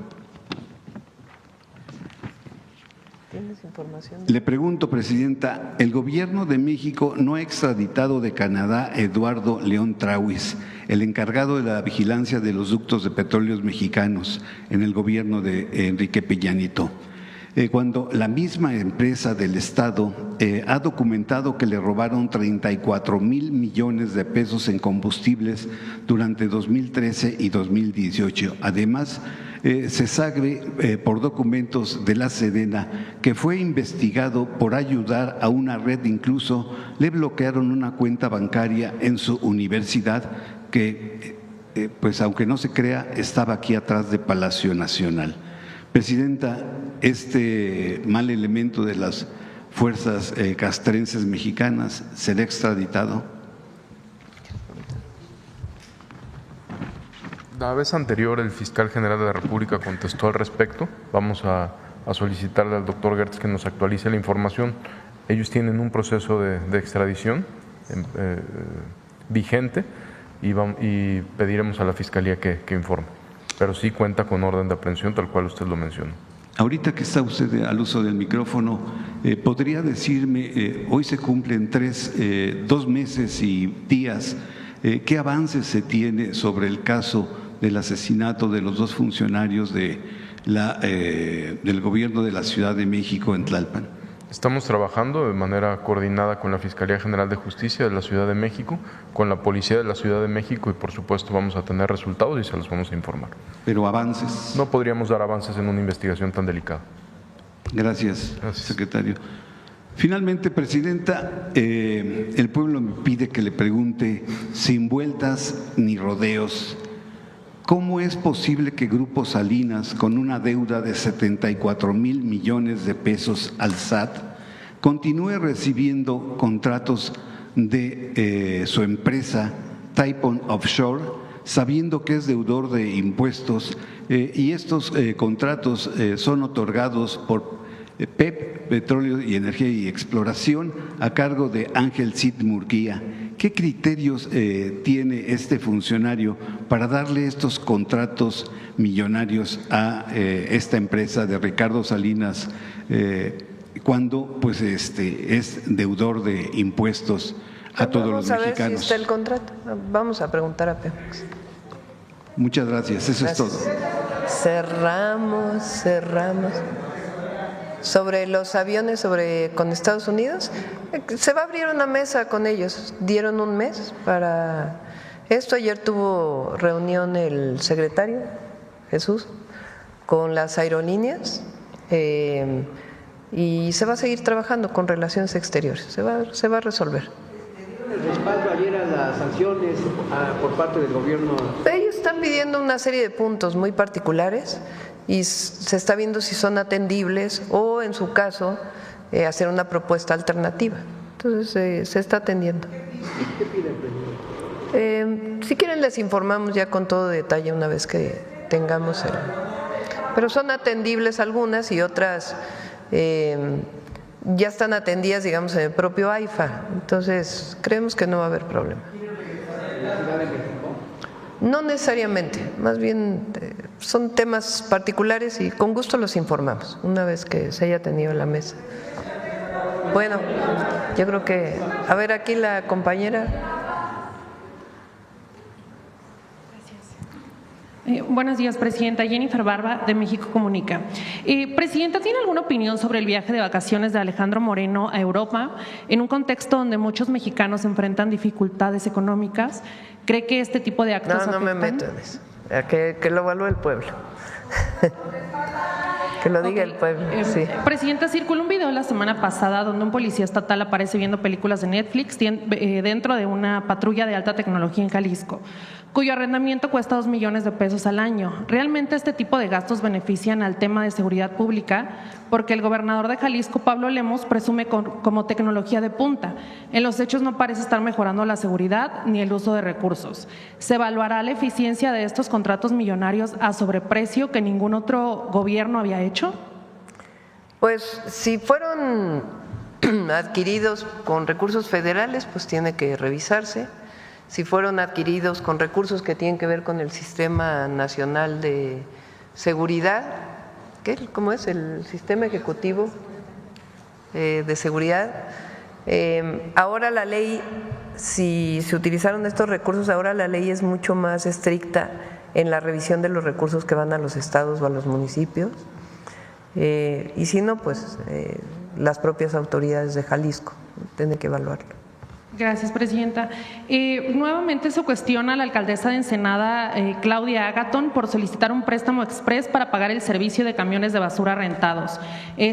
Le pregunto, Presidenta, el Gobierno de México no ha extraditado de Canadá a Eduardo León Trawis, el encargado de la vigilancia de los ductos de petróleos mexicanos en el gobierno de Enrique Peña Nieto, cuando la misma empresa del Estado ha documentado que le robaron 34,000 millones de pesos en combustibles durante 2013 y 2018. Además, se sabe por documentos de la Sedena que fue investigado por ayudar a una red, incluso le bloquearon una cuenta bancaria en su universidad que, pues aunque no se crea, estaba aquí atrás de Palacio Nacional. Presidenta, este mal elemento de las fuerzas castrenses mexicanas será extraditado. La vez anterior el fiscal general de la República contestó al respecto. Vamos a solicitarle al doctor Gertz que nos actualice la información. Ellos tienen un proceso de extradición vigente y pediremos a la Fiscalía que informe. Pero sí cuenta con orden de aprehensión, tal cual usted lo mencionó. Ahorita que está usted al uso del micrófono, ¿podría decirme, hoy se cumplen 2 meses y días, qué avances se tiene sobre el caso del asesinato de los 2 funcionarios del gobierno de la Ciudad de México en Tlalpan? Estamos trabajando de manera coordinada con la Fiscalía General de Justicia de la Ciudad de México, con la Policía de la Ciudad de México y por supuesto vamos a tener resultados y se los vamos a informar. ¿Pero avances? No podríamos dar avances en una investigación tan delicada. Gracias, secretario. Finalmente, Presidenta, el pueblo me pide que le pregunte, sin vueltas ni rodeos, ¿cómo es posible que Grupo Salinas, con una deuda de 74,000 millones de pesos al SAT, continúe recibiendo contratos de su empresa Taipon Offshore, sabiendo que es deudor de impuestos y estos contratos son otorgados por PEP, Petróleo y Energía y Exploración, a cargo de Ángel Cid Murguía. ¿Qué criterios tiene este funcionario para darle estos contratos millonarios a esta empresa de Ricardo Salinas cuando pues es deudor de impuestos a todos los mexicanos? Vamos a ver si está el contrato. Vamos a preguntar a Pemex. Muchas gracias. Eso es todo. Cerramos. Sobre los aviones con Estados Unidos, se va a abrir una mesa con ellos. Dieron un mes para esto. Ayer tuvo reunión el secretario Jesús con las aerolíneas y se va a seguir trabajando con relaciones exteriores. Se va a resolver. ¿El respaldo ayer a las sanciones por parte del gobierno? Ellos están pidiendo una serie de puntos muy particulares y se está viendo si son atendibles o, en su caso, hacer una propuesta alternativa. Entonces, se está atendiendo. ¿Qué piden, presidente? Si quieren, les informamos ya con todo detalle una vez que tengamos Pero son atendibles algunas y otras ya están atendidas, digamos, en el propio AIFA. Entonces, creemos que no va a haber problema. No necesariamente, más bien son temas particulares y con gusto los informamos una vez que se haya tenido la mesa. Bueno, yo creo que, a ver, aquí la compañera. Buenos días, Presidenta. Jennifer Barba, de México Comunica. Presidenta, ¿tiene alguna opinión sobre el viaje de vacaciones de Alejandro Moreno a Europa en un contexto donde muchos mexicanos enfrentan dificultades económicas? ¿Cree que este tipo de actos No me meto en eso. Que lo evalúe el pueblo. Que lo diga el pueblo. Sí. Presidenta, circuló un video la semana pasada donde un policía estatal aparece viendo películas de Netflix dentro de una patrulla de alta tecnología en Jalisco, cuyo arrendamiento cuesta 2 millones de pesos al año. ¿Realmente este tipo de gastos benefician al tema de seguridad pública? Porque el gobernador de Jalisco, Pablo Lemos, presume como tecnología de punta. En los hechos no parece estar mejorando la seguridad ni el uso de recursos. ¿Se evaluará la eficiencia de estos contratos millonarios a sobreprecio que ningún otro gobierno había hecho? Pues si fueron adquiridos con recursos federales, pues tiene que revisarse. Si fueron adquiridos con recursos que tienen que ver con el Sistema Nacional de Seguridad, ¿cómo es? El Sistema Ejecutivo de Seguridad. Ahora la ley, si se utilizaron estos recursos, ahora la ley es mucho más estricta en la revisión de los recursos que van a los estados o a los municipios. Y si no, pues las propias autoridades de Jalisco tienen que evaluarlo. Gracias, Presidenta. Nuevamente se cuestiona a la alcaldesa de Ensenada, Claudia Agaton, por solicitar un préstamo exprés para pagar el servicio de camiones de basura rentados,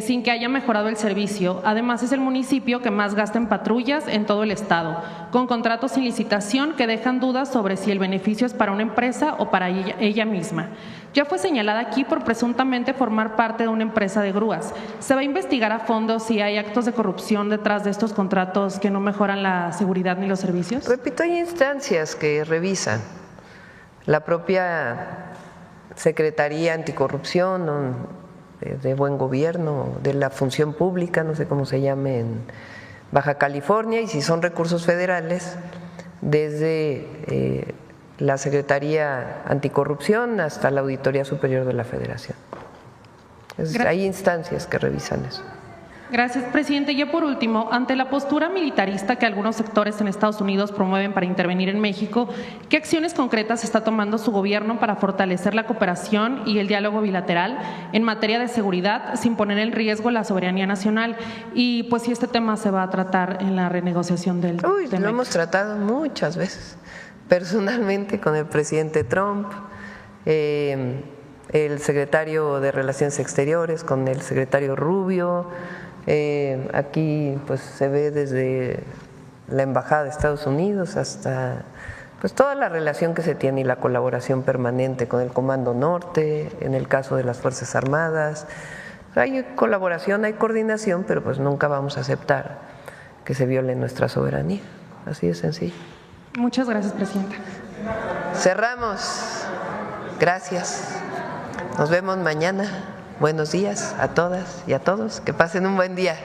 sin que haya mejorado el servicio. Además, es el municipio que más gasta en patrullas en todo el estado, con contratos sin licitación que dejan dudas sobre si el beneficio es para una empresa o para ella misma. Ya fue señalada aquí por presuntamente formar parte de una empresa de grúas. ¿Se va a investigar a fondo si hay actos de corrupción detrás de estos contratos que no mejoran la seguridad ni los servicios? Repito, hay instancias que revisan. La propia Secretaría Anticorrupción de Buen Gobierno, de la Función Pública, no sé cómo se llame en Baja California, y si son recursos federales, desde la Secretaría Anticorrupción hasta la Auditoría Superior de la Federación. Hay instancias que revisan eso. Gracias, presidente. Ya por último, ante la postura militarista que algunos sectores en Estados Unidos promueven para intervenir en México, ¿qué acciones concretas está tomando su gobierno para fortalecer la cooperación y el diálogo bilateral en materia de seguridad sin poner en riesgo la soberanía nacional? Y pues si este tema se va a tratar en la renegociación del lo hemos tratado muchas veces, personalmente con el presidente Trump, el secretario de Relaciones Exteriores, con el secretario Rubio. Aquí pues se ve desde la Embajada de Estados Unidos hasta pues toda la relación que se tiene y la colaboración permanente con el Comando Norte, en el caso de las Fuerzas Armadas. Hay colaboración, hay coordinación, pero pues nunca vamos a aceptar que se viole nuestra soberanía. Así de sencillo. Muchas gracias, presidenta. Cerramos. Gracias. Nos vemos mañana. Buenos días a todas y a todos. Que pasen un buen día.